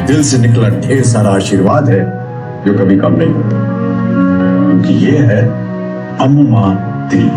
दिल से निकला ढेर सारा आशीर्वाद है जो कभी कम नहीं होता, क्योंकि ये है अम्मा दिल।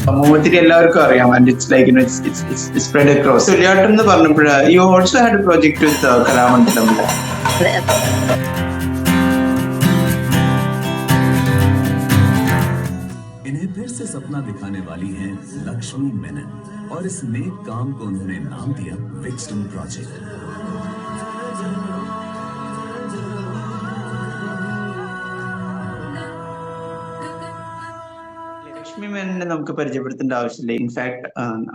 സമൂഹത്തിൽ എല്ലാവർക്കും അറിയാം, and it's like it's spread across. സുല്യാട്ടം എന്ന് പറഞ്ഞപ്പോൾ you also had a project with Kalamandalam. इन्हें फिर से सपना दिखाने वाली हैं लक्ष्मी मेनन, और इस नेक काम को उन्होंने नाम दिया विक्सटन प्रोजेक्ट। ലക്ഷ്മി മേനനെ നമുക്ക് പരിചയപ്പെടുത്തേണ്ട ആവശ്യമില്ല. ഇൻഫാക്ട്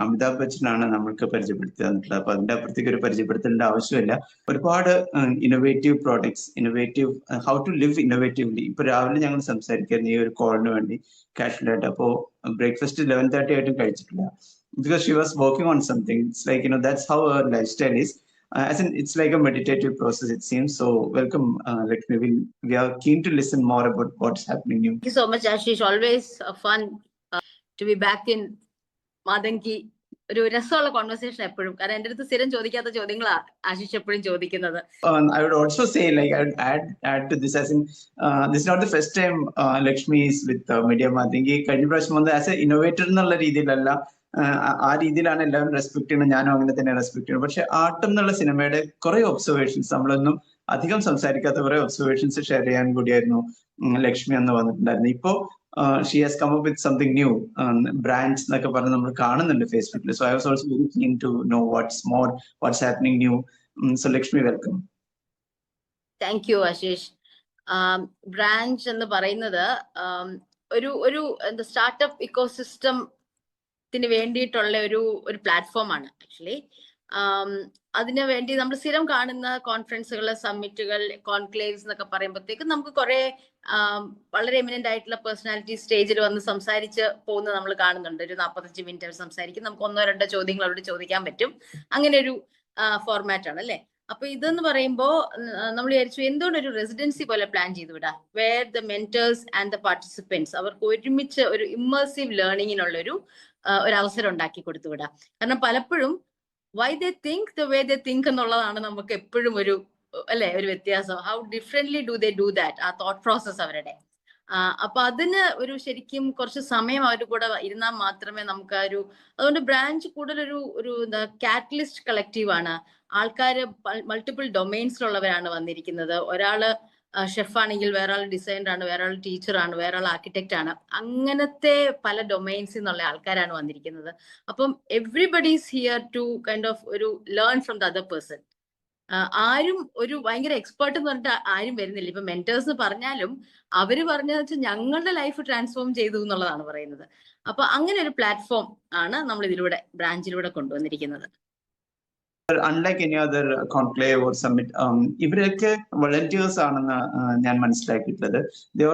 അമിതാഭ് ബച്ചനാണ് നമ്മൾക്ക് പരിചയപ്പെടുത്തുക എന്നുള്ളത്. അപ്പൊ അതിന്റെ അപ്പുറത്തേക്ക് ഒരു പരിചയപ്പെടുത്തേണ്ട ആവശ്യമില്ല. ഒരുപാട് innovative products, innovative how to live innovatively. ഇപ്പൊ രാവിലെ ഞങ്ങൾ സംസാരിക്കായിരുന്നു ഈ ഒരു കോളിന് വേണ്ടി കാഷ്വലായിട്ട്. അപ്പോ ബ്രേക്ക്ഫാസ്റ്റ് 11:30 ആയിട്ടും കഴിച്ചിട്ടില്ല, because she was working on something. It's like, that's how her lifestyle is. As in, it's like a meditative process, it seems. So welcome, Lakshmi. We are keen to listen more about what's happening new. Thank you so much, Ashish. Always fun to be back in Madanki. ഒരു രസമുള്ള conversation എപ്പോഴും. കാരണം എന്റെ അടുത്ത് സ്ഥിരം ചോദിക്കാത്ത ചോദ്യങ്ങളാ ആശിഷ് എപ്പോഴും ചോദിക്കുന്നത്. I would also say, like, I would add to this, as in, this is not the first time Lakshmi is with Media Madanki. കഴിഞ്ഞ പ്രാവശ്യം വന്ന് ആസ് എ ഇന്നോവേറ്റർ എന്നുള്ള രീതിയിലല്ല, ആ രീതിയിലാണ് എല്ലാവരും റെസ്പെക്ട് ചെയ്യുന്നത്. ഞാനും അങ്ങനെ തന്നെ റെസ്പെക്ട് ചെയ്യുന്നു. പക്ഷെ ആട്ടം എന്നുള്ള സിനിമയുടെ കുറെ ഒബ്സർവേഷൻസ്, നമ്മളൊന്നും അധികം സംസാരിക്കാത്ത കുറെ ഒബ്സർവേഷൻസ് ഷെയർ ചെയ്യാൻ കൂടിയായിരുന്നു ലക്ഷ്മി അന്ന് വന്നിട്ടുണ്ടായിരുന്നു. ഇപ്പോ she has come up with something new, brands എന്നൊക്കെ പറഞ്ഞ് നമ്മൾ കാണുന്നുണ്ട് ഫേസ്ബുക്കിൽ. So I was also very keen to know what's happening new. So Lakshmi, welcome. Thank you Ashish. Branch എന്ന് പറയുന്നത് ഒരു സ്റ്റാർട്ടപ്പ് ഇക്കോസിസ്റ്റത്തിന് വേണ്ടിയിട്ടുള്ള ഒരു പ്ലാറ്റ്ഫോമാണ് ആക്ച്വലി. അതിനു വേണ്ടി നമ്മൾ സ്ഥിരം കാണുന്ന കോൺഫറൻസുകൾ, സമ്മിറ്റുകൾ, കോൺക്ലേവ്സ് എന്നൊക്കെ പറയുമ്പോഴത്തേക്കും നമുക്ക് കുറെ വളരെ എമിനന്റ് ആയിട്ടുള്ള പേഴ്സണാലിറ്റി സ്റ്റേജിൽ വന്ന് സംസാരിച്ച് പോകുന്നത് നമ്മൾ കാണുന്നുണ്ട്. ഒരു 45 മിനിറ്റ് അവർ സംസാരിക്കും, നമുക്ക് 1-2 ചോദ്യങ്ങൾ അവരോട് ചോദിക്കാൻ പറ്റും. അങ്ങനെ ഒരു ഫോർമാറ്റ് ആണ് അല്ലെ. അപ്പൊ ഇതെന്ന് പറയുമ്പോ നമ്മൾ വിചാരിച്ചു എന്തുകൊണ്ട് ഒരു റെസിഡൻസി പോലെ പ്ലാൻ ചെയ്തു വിടാം, where the mentors and the participants അവർക്ക് ഒരുമിച്ച് ഒരു ഇമ്മേഴ്സീവ് ലേണിങ്ങിനുള്ള ഒരു അവസരം ഉണ്ടാക്കി കൊടുത്തു വിടാം. കാരണം പലപ്പോഴും why they think the way they think എന്നുള്ളതാണ് നമുക്ക് എപ്പോഴും ഒരു വ്യത്യാസം. How differently do they do that, ആ തോട്ട് പ്രോസസ് അവരുടെ. അപ്പൊ അതിന് ഒരു ശരിക്കും കുറച്ച് സമയം അവരുടെ കൂടെ ഇരുന്നാൽ മാത്രമേ നമുക്ക് അതുകൊണ്ട് ബ്രാഞ്ച് കൂടുതലൊരു കാറ്റലിസ്റ്റ് കളക്റ്റീവ് ആണ്. ആൾക്കാര് മൾട്ടിപ്പിൾ ഡൊമൈൻസിലുള്ളവരാണ് വന്നിരിക്കുന്നത്. ഒരാള് ഷെഫാണെങ്കിൽ, വേറൊരാൾ ഡിസൈനർ ആണ്, വേറൊരാൾ ടീച്ചറാണ്, വേറൊരാൾ ആർക്കിടെക്റ്റ് ആണ്. അങ്ങനത്തെ പല ഡൊമൈൻസിൽ നിന്നുള്ള ആൾക്കാരാണ് വന്നിരിക്കുന്നത്. അപ്പം everybody is here to kind of ഒരു learn from the other person. ആരും ഒരു ഭയങ്കര എക്സ്പേർട്ട് എന്ന് പറഞ്ഞിട്ട് ആരും വരുന്നില്ല. ഇപ്പൊ മെന്റേഴ്സ് പറഞ്ഞാലും അവര് പറഞ്ഞതെന്ന് വെച്ചാൽ ഞങ്ങളുടെ ലൈഫ് ട്രാൻസ്ഫോം ചെയ്തു എന്നുള്ളതാണ് പറയുന്നത്. അപ്പൊ അങ്ങനെ ഒരു പ്ലാറ്റ്ഫോം ആണ് നമ്മൾ ഇതിലൂടെ ബ്രാഞ്ചിലൂടെ കൊണ്ടുവന്നിരിക്കുന്നത്. Unlike any other conclave or summit, ഇവരൊക്കെ volunteers ആണെന്ന് ഞാൻ മനസ്സിലാക്കിയിട്ടുള്ളത്. They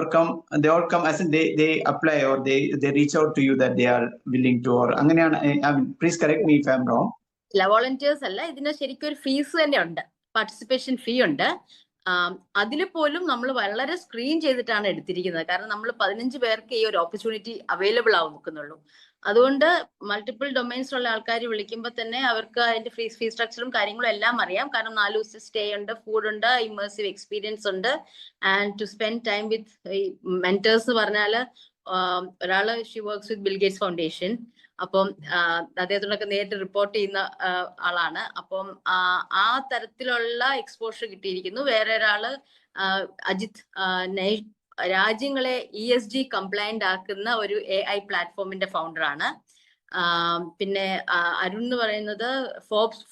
all come as in they apply or they reach out to you that they are willing to, or അങ്ങനെയാണ്. Please correct me if I'm wrong. ഇല്ല, volunteers അല്ല. ഇതിന് ശരിക്കും ഒരു ഫീസ് തന്നെ ഉണ്ട്, പാർട്ടിസിപ്പേഷൻ ഫീ ഉണ്ട്. അതിൽ പോലും നമ്മൾ വളരെ സ്ക്രീൻ ചെയ്തിട്ടാണ് എടുത്തിരിക്കുന്നത്. കാരണം നമ്മൾ 15 പേർക്ക് ഈ ഒരു ഓപ്പർച്യൂണിറ്റി അവൈലബിൾ ആവും നിൽക്കുന്നുള്ളൂ. അതുകൊണ്ട് മൾട്ടിപ്പിൾ ഡൊമൈൻസിലുള്ള ആൾക്കാർ വിളിക്കുമ്പോൾ തന്നെ അവർക്ക് അതിന്റെ ഫീ സ്ട്രക്ചറും കാര്യങ്ങളും എല്ലാം അറിയാം. കാരണം 4 ദിവസം സ്റ്റേ ഉണ്ട്, ഫുഡ് ഉണ്ട്, ഇമേഴ്സീവ് എക്സ്പീരിയൻസ് ഉണ്ട്. And to spend time with mentors പറഞ്ഞാല് ഒരാള് she works with Bill Gates Foundation. അപ്പം അദ്ദേഹത്തിനൊക്കെ നേരിട്ട് റിപ്പോർട്ട് ചെയ്യുന്ന ആളാണ്. അപ്പം ആ തരത്തിലുള്ള എക്സ്പോഷർ കിട്ടിയിരിക്കുന്നു. വേറെ ഒരാള് അജിത് രാജ്യങ്ങളെ ESG കംപ്ലൈന്റ് ആക്കുന്ന ഒരു AI പ്ലാറ്റ്ഫോമിന്റെ ഫൗണ്ടറാണ്. പിന്നെ അരുൺ എന്ന് പറയുന്നത്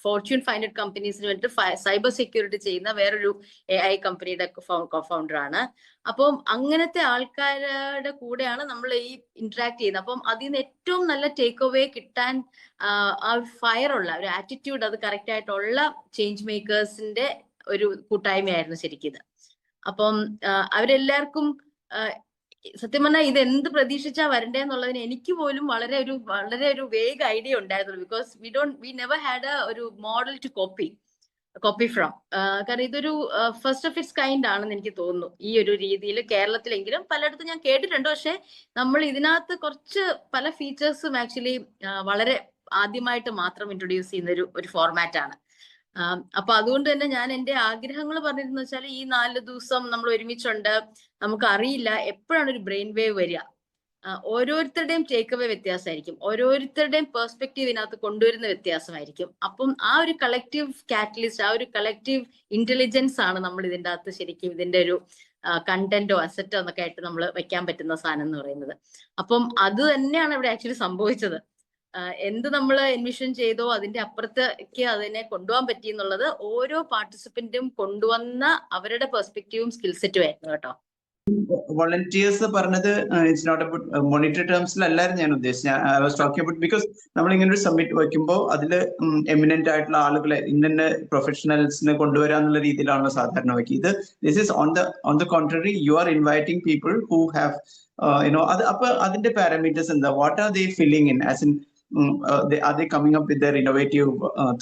ഫോർച്യൂൺ 500 കമ്പനീസിന് വേണ്ടിയിട്ട് സൈബർ സെക്യൂരിറ്റി ചെയ്യുന്ന വേറൊരു AI കമ്പനിയുടെ ഫൗണ്ടറാണ്. അപ്പം അങ്ങനത്തെ ആൾക്കാരുടെ കൂടെയാണ് നമ്മൾ ഈ ഇന്ററാക്ട് ചെയ്യുന്നത്. അപ്പം അതിൽ നിന്ന് ഏറ്റവും നല്ല ടേക്ക് അവേ കിട്ടാൻ ആ ഫയർ ഉള്ള ഒരു ആറ്റിറ്റ്യൂഡ്, അത് കറക്റ്റ് ആയിട്ടുള്ള ചേഞ്ച് മേക്കേഴ്സിന്റെ ഒരു കൂട്ടായ്മയായിരുന്നു ശരിക്കും ഇത്. അപ്പം അവരെല്ലാവർക്കും സത്യം പറഞ്ഞാൽ ഇത് എന്ത് പ്രതീക്ഷിച്ചാ വരണ്ടേ എന്നുള്ളതിന് എനിക്ക് പോലും വളരെ ഒരു വേഗ് ഐഡിയ ഉണ്ടായിരുന്നുള്ളൂ. ബിക്കോസ് വി നെവർ ഹാഡ് ഒരു മോഡൽ ടു കോപ്പി ഫ്രം. കാരണം ഇതൊരു ഫസ്റ്റ് ഓഫ് ഇറ്റ്സ് കൈൻഡ് ആണെന്ന് എനിക്ക് തോന്നുന്നു. ഈ ഒരു രീതിയിൽ കേരളത്തിലെങ്കിലും പലയിടത്തും ഞാൻ കേട്ടിട്ടുണ്ട്. പക്ഷെ നമ്മൾ ഇതിനകത്ത് കുറച്ച് പല ഫീച്ചേഴ്സും ആക്ച്വലി വളരെ ആദ്യമായിട്ട് മാത്രം ഇൻട്രൊഡ്യൂസ് ചെയ്യുന്ന ഒരു ഫോർമാറ്റ് ആണ്. അപ്പൊ അതുകൊണ്ട് തന്നെ ഞാൻ എന്റെ ആഗ്രഹങ്ങൾ പറഞ്ഞിരുന്നു വെച്ചാൽ ഈ 4 ദിവസം നമ്മൾ ഒരുമിച്ചുണ്ട്, നമുക്ക് അറിയില്ല എപ്പോഴാണ് ഒരു ബ്രെയിൻ വേവ് വരിക. ഓരോരുത്തരുടെയും ടേക്ക് അവേ വ്യത്യാസമായിരിക്കും, ഓരോരുത്തരുടെയും പെർസ്പെക്റ്റീവ് ഇതിനകത്ത് കൊണ്ടുവരുന്ന വ്യത്യാസമായിരിക്കും. അപ്പം ആ ഒരു കളക്റ്റീവ് കാറ്റലിസ്റ്റ്, ആ ഒരു കളക്റ്റീവ് ഇന്റലിജൻസ് ആണ് നമ്മൾ ഇതിൻ്റെ അകത്ത് ശരിക്കും ഇതിന്റെ ഒരു കണ്ടന്റോ അസറ്റോ എന്നൊക്കെ ആയിട്ട് നമ്മൾ വെക്കാൻ പറ്റുന്ന സാധനം എന്ന് പറയുന്നത്. അപ്പം അത് തന്നെയാണ് ഇവിടെ ആക്ച്വലി സംഭവിച്ചത്. എന്ത് നമ്മൾ എൻവിഷൻ ചെയ്തോ അതിന്റെ അപ്പുറത്തേക്ക് അതിനെ കൊണ്ടുപോകാൻ പറ്റി എന്നുള്ളത് ഓരോ പാർട്ടിസിപ്പന്റും കൊണ്ടുവന്ന അവരുടെ പെർസ്പെക്റ്റീവും സ്കിൽ സെറ്റും ആയിരുന്നു കേട്ടോ. വോളണ്ടിയേഴ്സ് പറഞ്ഞത് ഇറ്റ്സ് നോട്ട് അബൌട്ട് മോണിറ്ററി ടേംസിലല്ലായിരുന്നു ഞാൻ ഉദ്ദേശിച്ചത്. I was talking about because നമ്മൾ ഇങ്ങനെ ഒരു സബ്മിറ്റ് വയ്ക്കുമ്പോൾ അതിൽ എമിനന്റ് ആയിട്ടുള്ള ആളുകളെ ഇന്ന പ്രൊഫഷണൽസിനെ കൊണ്ടുവരാന്നുള്ള രീതിയിലാണല്ലോ സാധാരണ വയ്ക്കുക. ഇത് this is on the contrary, you are inviting people who have അത്. അപ്പൊ അതിന്റെ പാരാമീറ്റേഴ്സ് എന്താ? What are they filling in as in are they coming up with their innovative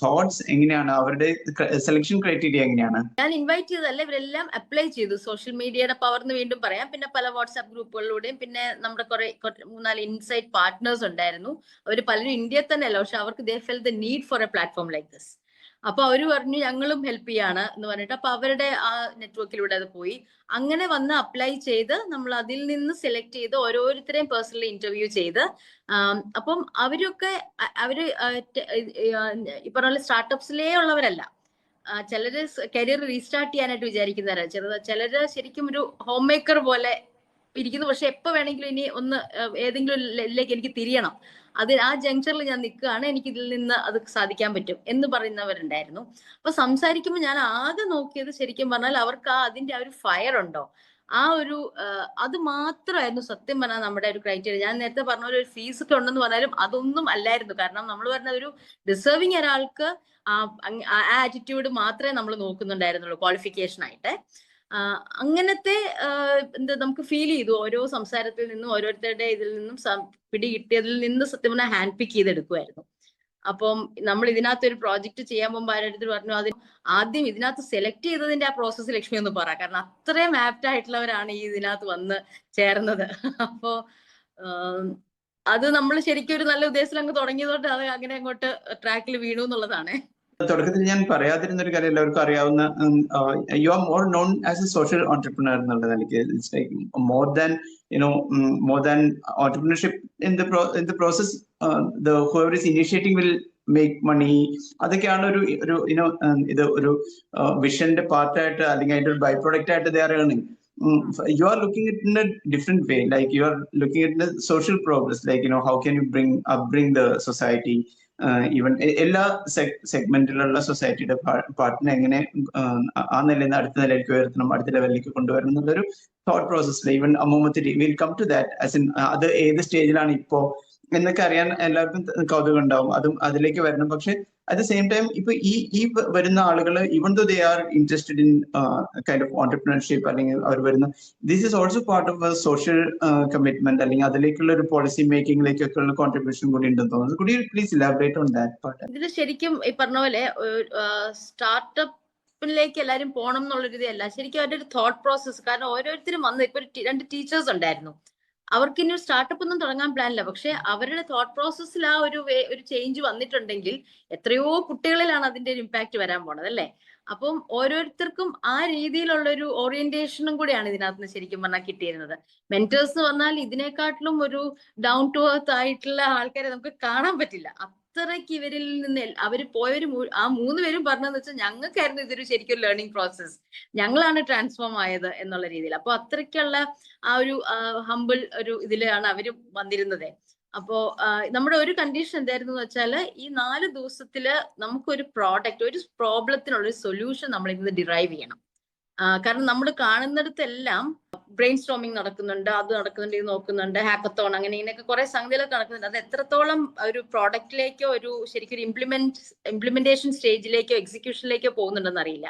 thoughts? എങ്ങനെയാണ് അവരുടെ സെലക്ഷൻ ക്രൈറ്റീരിയ? എങ്ങനെയാണ്? ഞാൻ ഇൻവൈറ്റ് ചെയ്തല്ല, ഇവരെല്ലാം അപ്ലൈ ചെയ്തു. സോഷ്യൽ മീഡിയയുടെ പവർ എന്ന് വീണ്ടും പറയാം. പിന്നെ പല വാട്സ്ആപ്പ് ഗ്രൂപ്പുകളിലൂടെയും പിന്നെ നമ്മുടെ 3-4 ഇൻസൈറ്റ് പാർട്ട്നേഴ്സ് ഉണ്ടായിരുന്നു. അവർ പലരും ഇന്ത്യയിൽ തന്നെ അല്ല, പക്ഷെ അവർക്ക് they felt the need for a platform like this. അപ്പൊ അവര് പറഞ്ഞു ഞങ്ങളും ഹെൽപ്പ് ചെയ്യാണ് എന്ന് പറഞ്ഞിട്ട്. അപ്പൊ അവരുടെ ആ നെറ്റ്വർക്കിലൂടെ അത് പോയി. അങ്ങനെ വന്ന് അപ്ലൈ ചെയ്ത് നമ്മൾ അതിൽ നിന്ന് സെലക്ട് ചെയ്ത് ഓരോരുത്തരെയും പേഴ്സണലി ഇന്റർവ്യൂ ചെയ്ത് അപ്പം അവരൊക്കെ ഈ പറഞ്ഞ സ്റ്റാർട്ടപ്സിലേ ഉള്ളവരല്ല. ചിലര് കരിയർ റീസ്റ്റാർട്ട് ചെയ്യാനായിട്ട് വിചാരിക്കുന്നവരാണ്. ചിലര് ശരിക്കും ഒരു ഹോം മേക്കർ പോലെ ഇരിക്കുന്നു. പക്ഷെ എപ്പോ വേണമെങ്കിലും ഇനി ഒന്ന് ഏതെങ്കിലും ലെവലിലേക്ക് എനിക്ക് തിരിയണം, ആ ജംഗ്ഷനിൽ ഞാൻ നിൽക്കുകയാണ്, എനിക്ക് ഇതിൽ നിന്ന് അത് സാധിക്കാൻ പറ്റും എന്ന് പറയുന്നവരുണ്ടായിരുന്നു. അപ്പൊ സംസാരിക്കുമ്പോൾ ഞാൻ ആകെ നോക്കിയത് ശരിക്കും പറഞ്ഞാൽ അവർക്ക് അതിന്റെ ആ ഒരു ഫയർ ഉണ്ടോ, ആ ഒരു അത് മാത്രമായിരുന്നു സത്യം പറഞ്ഞാൽ നമ്മുടെ ഒരു ക്രൈറ്റീരിയ. ഞാൻ നേരത്തെ പറഞ്ഞ ഒരു ഫീസ് ഒക്കെ ഉണ്ടെന്ന് പറഞ്ഞാലും അതൊന്നും അല്ലായിരുന്നു. കാരണം നമ്മൾ പറഞ്ഞ ഒരു ഡിസേർവിങ് ഒരാൾക്ക് ആ ആറ്റിറ്റ്യൂഡ് മാത്രമേ നമ്മൾ നോക്കുന്നുണ്ടായിരുന്നുള്ളൂ ക്വാളിഫിക്കേഷൻ ആയിട്ട്. അങ്ങനത്തെ എന്താ നമുക്ക് ഫീൽ ചെയ്തു ഓരോ സംസാരത്തിൽ നിന്നും ഓരോരുത്തരുടെ ഇതിൽ നിന്നും പിടി കിട്ടിയതിൽ നിന്ന് സത്യം പറഞ്ഞാൽ ഹാൻഡ് പിക്ക് ചെയ്തെടുക്കുമായിരുന്നു. അപ്പം നമ്മൾ ഇതിനകത്ത് ഒരു പ്രോജക്റ്റ് ചെയ്യാൻ പോകുമ്പോൾ ആരുടെ പറഞ്ഞു ആദ്യം ഇതിനകത്ത് സെലക്ട് ചെയ്തതിന്റെ ആ പ്രോസസ്സ് ലക്ഷ്മി ഒന്ന് പറ, കാരണം അത്രയും ആപ്റ്റ് ആയിട്ടുള്ളവരാണ് ഈ ഇതിനകത്ത് വന്ന് ചേർന്നത്. അപ്പോ അത് നമ്മൾ ശരിക്കും ഒരു നല്ല ഉദ്ദേശത്തിൽ അങ്ങ് തുടങ്ങിയതുകൊണ്ട് അത് അങ്ങനെ അങ്ങോട്ട് ട്രാക്കിൽ വീണു എന്നുള്ളതാണ്. തുടക്കത്തിൽ ഞാൻ പറയാതിരുന്ന ഒരു കാര്യം എല്ലാവർക്കും അറിയാവുന്ന, you are more known as a social entrepreneur എന്നുള്ളത് എനിക്ക് it's like more than entrepreneurship in the process. The whoever is initiating will make money. അതൊക്കെയാണ് ഇത് ഒരു വിഷന്റെ പാർട്ടായിട്ട് അല്ലെങ്കിൽ അതിന്റെ ഒരു ബൈ പ്രോഡക്റ്റ് ആയിട്ട് they are earning. You are looking at it in a different way, like you are looking at the social progress, like how can you bring the society, even എല്ലാ സെഗ്മെന്റിലുള്ള സൊസൈറ്റിയുടെ പാർട്ടിനെ എങ്ങനെ ആ നിലയിൽ നിന്ന് അടുത്ത നിലയിലേക്ക് ഉയർത്തണം, അടുത്ത ലെവലിലേക്ക് കൊണ്ടുവരണം എന്നുള്ളൊരു തോട്ട് പ്രോസസ്സിൽ ഈവൻ അമ്മൂമ്മത്തിരി will come to that as in അത് ഏത് സ്റ്റേജിലാണ് ഇപ്പോ എന്നൊക്കെ അറിയാൻ എല്ലാവർക്കും കൗതുകം ഉണ്ടാവും. അതും അതിലേക്ക് വരണം. പക്ഷെ അറ്റ് ദ സെയിം ടൈം ഇപ്പൊ ഈ വരുന്ന ആളുകൾ even though they are interested in kind of entrepreneurship, അല്ലെങ്കിൽ അവർ വരുന്ന this is also part of a social commitment, അല്ലെങ്കിൽ അതിലേക്കുള്ള ഒരു പോളിസി മേക്കിംഗിലേക്കൊക്കെ ഉള്ള കോൺട്രിബ്യൂഷൻ കൂടി ഉണ്ടെന്ന് തോന്നുന്നു. Could you please elaborate on that part? ഇതിൽ ശരിക്കും ഈ പറഞ്ഞ പോലെ സ്റ്റാർട്ടപ്പിലേക്ക് എല്ലാവരും പോകണം എന്നുള്ളൊരു ഇതല്ല, ശരിക്കും അവരുടെ ഒരു തോട്ട് പ്രോസസ്. കാരണം ഓരോരുത്തരും വന്ന് ഇപ്പൊ 2 ടീച്ചേഴ്സ് ഉണ്ടായിരുന്നു, അവർക്ക് ഇനി ഒരു സ്റ്റാർട്ടപ്പ് ഒന്നും തുടങ്ങാൻ പ്ലാൻ ഇല്ല. പക്ഷെ അവരുടെ തോട്ട് പ്രോസസ്സിൽ ആ ഒരു ചേഞ്ച് വന്നിട്ടുണ്ടെങ്കിൽ എത്രയോ കുട്ടികളിലാണ് അതിന്റെ ഒരു ഇമ്പാക്ട് വരാൻ പോണത് അല്ലേ. അപ്പം ഓരോരുത്തർക്കും ആ രീതിയിലുള്ള ഒരു ഓറിയന്റേഷനും കൂടിയാണ് ഇതിനകത്ത് നിന്ന് ശരിക്കും പറഞ്ഞാൽ കിട്ടിയിരുന്നത്. മെന്റേഴ്സ് എന്ന് പറഞ്ഞാൽ ഇതിനെക്കാട്ടിലും ഒരു ഡൗൺ ടു എർത്ത് ആയിട്ടുള്ള ആൾക്കാരെ നമുക്ക് കാണാൻ പറ്റില്ല. അത്രയ്ക്ക് ഇവരിൽ നിന്ന് അവർ പോയവര് ആ 3 പേരും പറഞ്ഞതെന്ന് വെച്ചാൽ ഞങ്ങൾക്കായിരുന്നു ഇതൊരു ശരിക്കും ലേണിംഗ് പ്രോസസ്, ഞങ്ങളാണ് ട്രാൻസ്ഫോം ആയത് എന്നുള്ള രീതിയിൽ. അപ്പൊ അത്രയ്ക്കുള്ള ആ ഒരു ഹംബിൾ ഒരു ഇതിലാണ് അവര് വന്നിരുന്നത്. അപ്പോ നമ്മുടെ ഒരു കണ്ടീഷൻ എന്തായിരുന്നു എന്ന് വെച്ചാല് ഈ 4 ദിവസത്തില് നമുക്കൊരു പ്രോഡക്റ്റ്, ഒരു പ്രോബ്ലത്തിനുള്ള ഒരു സൊല്യൂഷൻ നമ്മൾ ഇന്ന് ഡിറൈവ് ചെയ്യണം. കാരണം നമ്മൾ കാണുന്നിടത്തെല്ലാം ബ്രെയിൻ സ്റ്റോമിങ് നടക്കുന്നുണ്ട്, അത് നടക്കുന്നുണ്ട്, ഇത് നോക്കുന്നുണ്ട്, ഹാക്കത്തോൺ, അങ്ങനെ ഇങ്ങനെയൊക്കെ കുറെ സംഗതികളൊക്കെ നടക്കുന്നുണ്ട്. അത് എത്രത്തോളം ഒരു പ്രോഡക്റ്റിലേക്കോ ഒരു ശരിക്കും ഇംപ്ലിമെന്റേഷൻ സ്റ്റേജിലേക്കോ എക്സിക്യൂഷനിലേക്കോ പോകുന്നുണ്ടെന്ന് അറിയില്ല.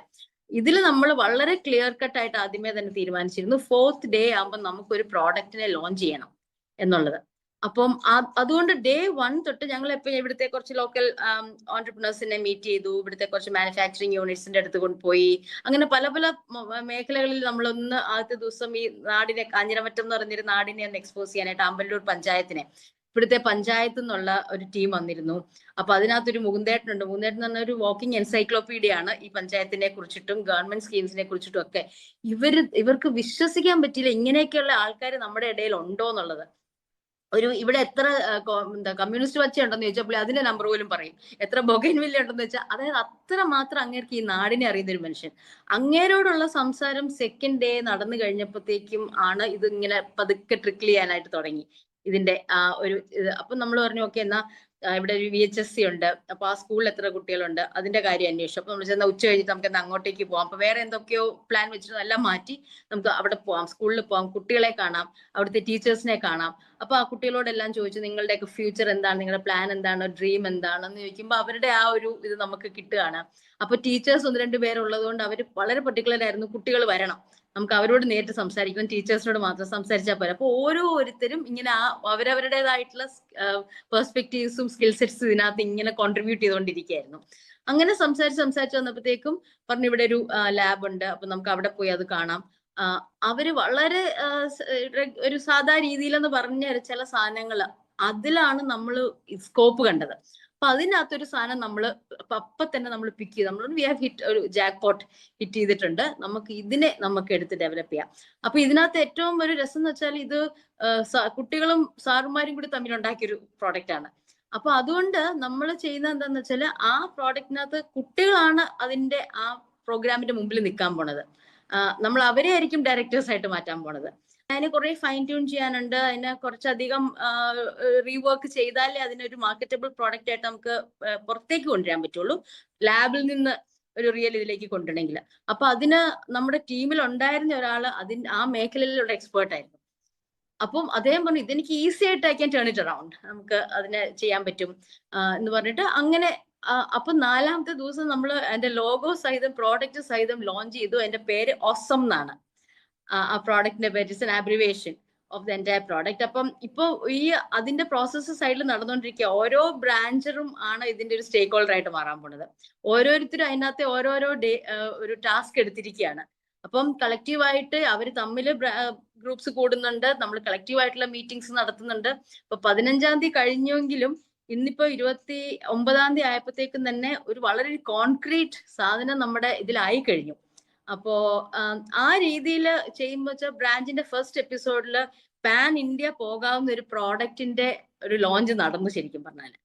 ഇതിൽ നമ്മൾ വളരെ ക്ലിയർ കട്ട് ആയിട്ട് ആദ്യമേ തന്നെ തീരുമാനിച്ചിരുന്നു 4th ഡേ ആകുമ്പോൾ നമുക്കൊരു പ്രോഡക്റ്റിനെ ലോഞ്ച് ചെയ്യണം എന്നുള്ളത്. അപ്പം അതുകൊണ്ട് ഡേ 1 തൊട്ട് ഞങ്ങൾ എപ്പോഴും ഇവിടുത്തെ കുറച്ച് ലോക്കൽ ഓൺടർപ്രണേഴ്സിനെ മീറ്റ് ചെയ്തു, ഇവിടുത്തെ കുറച്ച് മാനുഫാക്ചറിങ് യൂണിറ്റ്സിന്റെ അടുത്ത് കൊണ്ടുപോയി, അങ്ങനെ പല പല മേഖലകളിൽ നമ്മളൊന്ന് ആദ്യത്തെ ദിവസം ഈ നാടിനെ, കാഞ്ഞിരമറ്റം എന്ന് പറഞ്ഞൊരു നാടിനെ ഒന്ന് എക്സ്പോസ് ചെയ്യാനായിട്ട് അമ്പലൂർ പഞ്ചായത്തിനെ, ഇവിടുത്തെ പഞ്ചായത്തിൽ നിന്നുള്ള ഒരു ടീം വന്നിരുന്നു. അപ്പൊ അതിനകത്തൊരു മുകുന്ദേട്ടനുണ്ട്. മുകുന്ദേട്ടൻ എന്ന് പറഞ്ഞ ഒരു വാക്കിംഗ് എൻസൈക്ലോപീഡിയ ആണ് ഈ പഞ്ചായത്തിനെ കുറിച്ചിട്ടും ഗവൺമെന്റ് സ്കീംസിനെ കുറിച്ചിട്ടും ഒക്കെ. ഇവർക്ക് വിശ്വസിക്കാൻ പറ്റിയില്ല ഇങ്ങനെയൊക്കെയുള്ള ആൾക്കാർ നമ്മുടെ ഇടയിൽ ഉണ്ടോ എന്നുള്ളത്. ഇവിടെ എത്ര കമ്മ്യൂണിസ്റ്റ് വച്ച ഉണ്ടെന്ന് ചോദിച്ചപ്പോൾ അതിന്റെ നമ്പർ പോലും പറയും. എത്ര ബൊഗൈൻവില്ല ഉണ്ടെന്ന് വെച്ചാൽ, അതായത് അത്ര മാത്രം അങ്ങേർക്ക് ഈ നാടിനെ അറിയുന്ന ഒരു മനുഷ്യൻ. അങ്ങേരോടുള്ള സംസാരം സെക്കൻഡ് ഡേ നടന്നു കഴിഞ്ഞപ്പോഴത്തേക്കും ആണ് ഇത് ഇങ്ങനെ പതുക്കെ ട്രിക്കിൾ ചെയ്യാനായിട്ട് തുടങ്ങി ഇതിന്റെ ഒരു ഇത്. അപ്പൊ നമ്മൾ പറഞ്ഞു ഓക്കെ എന്നാ ഇവിടെ ഒരു VHSC ഉണ്ട്, അപ്പൊ ആ സ്കൂളിൽ എത്ര കുട്ടികളുണ്ട് അതിന്റെ കാര്യം അന്വേഷിച്ചു. അപ്പൊ നമ്മൾ ചെന്നാൽ ഉച്ച കഴിഞ്ഞിട്ട് നമുക്ക് അങ്ങോട്ടേക്ക് പോവാം. അപ്പൊ വേറെ എന്തൊക്കെയോ പ്ലാൻ വെച്ചിട്ട് എല്ലാം മാറ്റി നമുക്ക് അവിടെ പോവാം, സ്കൂളിൽ പോവാം, കുട്ടികളെ കാണാം, അവിടുത്തെ ടീച്ചേഴ്സിനെ കാണാം. അപ്പൊ ആ കുട്ടികളോടെല്ലാം ചോദിച്ചു നിങ്ങളുടെയൊക്കെ ഫ്യൂച്ചർ എന്താണ്, നിങ്ങളുടെ പ്ലാൻ എന്താണ്, ഡ്രീം എന്താണെന്ന് ചോദിക്കുമ്പോൾ അവരുടെ ആ ഒരു ഇത് നമുക്ക് കിട്ടുകയാണ്. അപ്പൊ ടീച്ചേഴ്സ് 1-2 പേരുള്ളത് കൊണ്ട് അവർ വളരെ പെർട്ടിക്കുലർ ആയിരുന്നു, കുട്ടികൾ വരണം, നമുക്ക് അവരോട് നേരിട്ട് സംസാരിക്കണം, ടീച്ചേഴ്സിനോട് മാത്രം സംസാരിച്ചാൽ പോരാ. അപ്പൊ ഓരോരുത്തരും ഇങ്ങനെ അവരവരുടേതായിട്ടുള്ള പെർസ്പെക്റ്റീവ്സും സ്കിൽ സെറ്റ്സും ഇതിനകത്ത് ഇങ്ങനെ കോൺട്രിബ്യൂട്ട് ചെയ്തുകൊണ്ടിരിക്കുകയായിരുന്നു. അങ്ങനെ സംസാരിച്ച് വന്നപ്പോഴത്തേക്കും പറഞ്ഞു ഇവിടെ ഒരു ലാബ് ഉണ്ട്, അപ്പൊ നമുക്ക് അവിടെ പോയി അത് കാണാം. അവര് വളരെ ഒരു സാധാ രീതിയിലെന്ന് പറഞ്ഞ ചില സാധനങ്ങൾ അതിലാണ് നമ്മൾ സ്കോപ്പ് കണ്ടത്. അപ്പൊ അതിനകത്തൊരു സാധനം അപ്പൊ തന്നെ നമ്മൾ പിക്ക് ചെയ്ത് നമ്മൾ വി ഹാവ് ഹിറ്റ് ഒരു ജാക്ക് പോട്ട് ഹിറ്റ് ചെയ്തിട്ടുണ്ട്, നമുക്ക് എടുത്ത് ഡെവലപ്പ് ചെയ്യാം. അപ്പൊ ഇതിനകത്ത് ഏറ്റവും ഒരു രസം എന്ന് വെച്ചാൽ ഇത് കുട്ടികളും സാറുമാരും കൂടി തമ്മിൽ ഉണ്ടാക്കിയൊരു പ്രോഡക്റ്റ് ആണ്. അപ്പൊ അതുകൊണ്ട് നമ്മൾ ചെയ്യുന്നത് എന്താന്ന് വെച്ചാൽ ആ പ്രോഡക്റ്റിനകത്ത് കുട്ടികളാണ് അതിന്റെ ആ പ്രോഗ്രാമിന്റെ മുമ്പിൽ നിൽക്കാൻ പോണത്. നമ്മൾ അവരെ ആയിരിക്കും ഡയറക്ടേഴ്സ് ആയിട്ട് മാറ്റാൻ പോണത്. അതിന് കുറെ ഫൈൻ ട്യൂൺ ചെയ്യാനുണ്ട്, അതിനെ കുറച്ചധികം റീവർക്ക് ചെയ്താലേ അതിനൊരു മാർക്കറ്റബിൾ പ്രോഡക്റ്റ് ആയിട്ട് നമുക്ക് പുറത്തേക്ക് കൊണ്ടുവരാൻ പറ്റുള്ളൂ, ലാബിൽ നിന്ന് ഒരു റിയൽ ഇതിലേക്ക് കൊണ്ടുവരണമെങ്കിൽ. അപ്പൊ അതിന് നമ്മുടെ ടീമിൽ ഉണ്ടായിരുന്ന ഒരാള് ആ മേഖലയിലുള്ള എക്സ്പേർട്ട് ആയിരുന്നു. അപ്പം അദ്ദേഹം പറഞ്ഞു ഇതെനിക്ക് ഈസി ആയിട്ട് I can turn it around, നമുക്ക് അതിനെ ചെയ്യാൻ പറ്റും എന്ന് പറഞ്ഞിട്ട് അങ്ങനെ. അപ്പൊ 4ാമത്തെ ദിവസം നമ്മൾ അതിന്റെ ലോഗോ സഹിതം പ്രോഡക്റ്റ് സഹിതം ലോഞ്ച് ചെയ്തു. അതിന്റെ പേര് ഓസം എന്നാണ് ആ പ്രോഡക്റ്റിന്റെ പേര്. It's an abbreviation of the entire product. അപ്പം ഇപ്പൊ അതിന്റെ പ്രോസസ്സ് സൈഡിൽ നടന്നുകൊണ്ടിരിക്കുക. ഓരോ ബ്രാഞ്ചറും ആണ് ഇതിന്റെ ഒരു സ്റ്റേക്ക് ഹോൾഡർ ആയിട്ട് മാറാൻ പോണത്. ഓരോരുത്തരും അതിനകത്തെ ഓരോരോ ഒരു ടാസ്ക് എടുത്തിരിക്കുകയാണ്. അപ്പം കളക്റ്റീവായിട്ട് അവർ തമ്മിൽ ഗ്രൂപ്പ്സ് കൂടുന്നുണ്ട്, നമ്മൾ കളക്റ്റീവായിട്ടുള്ള മീറ്റിംഗ്സ് നടത്തുന്നുണ്ട്. ഇപ്പൊ 15-ാം തീയതി കഴിഞ്ഞെങ്കിലും ഇന്നിപ്പോ 29-ാം തീയതി ആയപ്പോഴത്തേക്കും തന്നെ ഒരു വളരെ കോൺക്രീറ്റ് സാധനം നമ്മുടെ ഇതിലായി കഴിഞ്ഞു. അപ്പോ ആ രീതിയിൽ ചെയ്യുമ്പോൾ വെച്ചാൽ ബ്രാഞ്ചിന്റെ ഫസ്റ്റ് എപ്പിസോഡിൽ പാൻ ഇന്ത്യ പോകാവുന്ന ഒരു പ്രോഡക്റ്റിന്റെ ഒരു ലോഞ്ച് നടന്നു ശരിക്കും പറഞ്ഞാല്.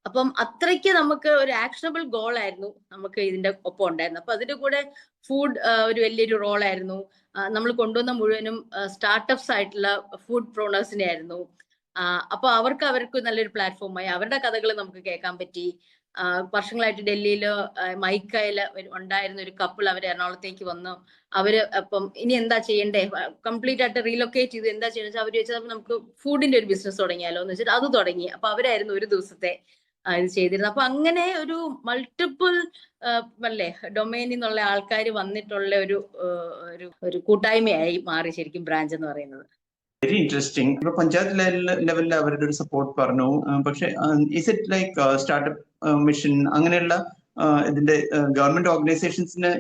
അപ്പം അത്രയ്ക്ക് നമുക്ക് ഒരു ആക്ഷണബിൾ ഗോൾ ആയിരുന്നു നമുക്ക് ഇതിന്റെ ഒപ്പം ഉണ്ടായിരുന്നത്. അപ്പൊ അതിന്റെ കൂടെ ഫുഡ് ഒരു വലിയൊരു റോളായിരുന്നു. നമ്മൾ കൊണ്ടുവന്ന മുഴുവനും സ്റ്റാർട്ടപ്സ് ആയിട്ടുള്ള ഫുഡ് പ്രോണേഴ്സിനെ ആയിരുന്നു. അപ്പൊ അവർക്ക് നല്ലൊരു പ്ലാറ്റ്ഫോമായി അവരുടെ കഥകൾ നമുക്ക് കേൾക്കാൻ പറ്റി. വർഷങ്ങളായിട്ട് ഡൽഹിയിൽ മൈക്കയില് ഉണ്ടായിരുന്ന ഒരു കപ്പിൾ അവർ എറണാകുളത്തേക്ക് വന്നു. അപ്പം ഇനി എന്താ ചെയ്യണ്ടേ, കംപ്ലീറ്റ് ആയിട്ട് റീലൊക്കേറ്റ് ചെയ്ത് എന്താ ചെയ്യണമെന്ന് വെച്ചാൽ അവർ ചോദിച്ചാൽ നമുക്ക് ഫുഡിന്റെ ഒരു ബിസിനസ് തുടങ്ങിയാലോ എന്ന് വെച്ചിട്ട് അത് തുടങ്ങി. അപ്പൊ അവരായിരുന്നു ഒരു ദിവസത്തെ ഇത് ചെയ്തിരുന്നത്. അപ്പൊ അങ്ങനെ ഒരു മൾട്ടിപ്പിൾ ഡൊമൈനിൽ നിന്നുള്ള ആൾക്കാർ വന്നിട്ടുള്ള ഒരു കൂട്ടായ്മയായി മാറി ശരിക്കും ബ്രാഞ്ച് എന്ന് പറയുന്നത്. Very interesting. ഇപ്പൊ പഞ്ചായത്ത് ലെവലിൽ അവരുടെ ഒരു സപ്പോർട്ട് പറഞ്ഞു. പക്ഷെ is it like startup mission അങ്ങനെയുള്ള ഇതിന്റെ ഗവൺമെന്റ് ഓർഗനൈസേഷൻസിന്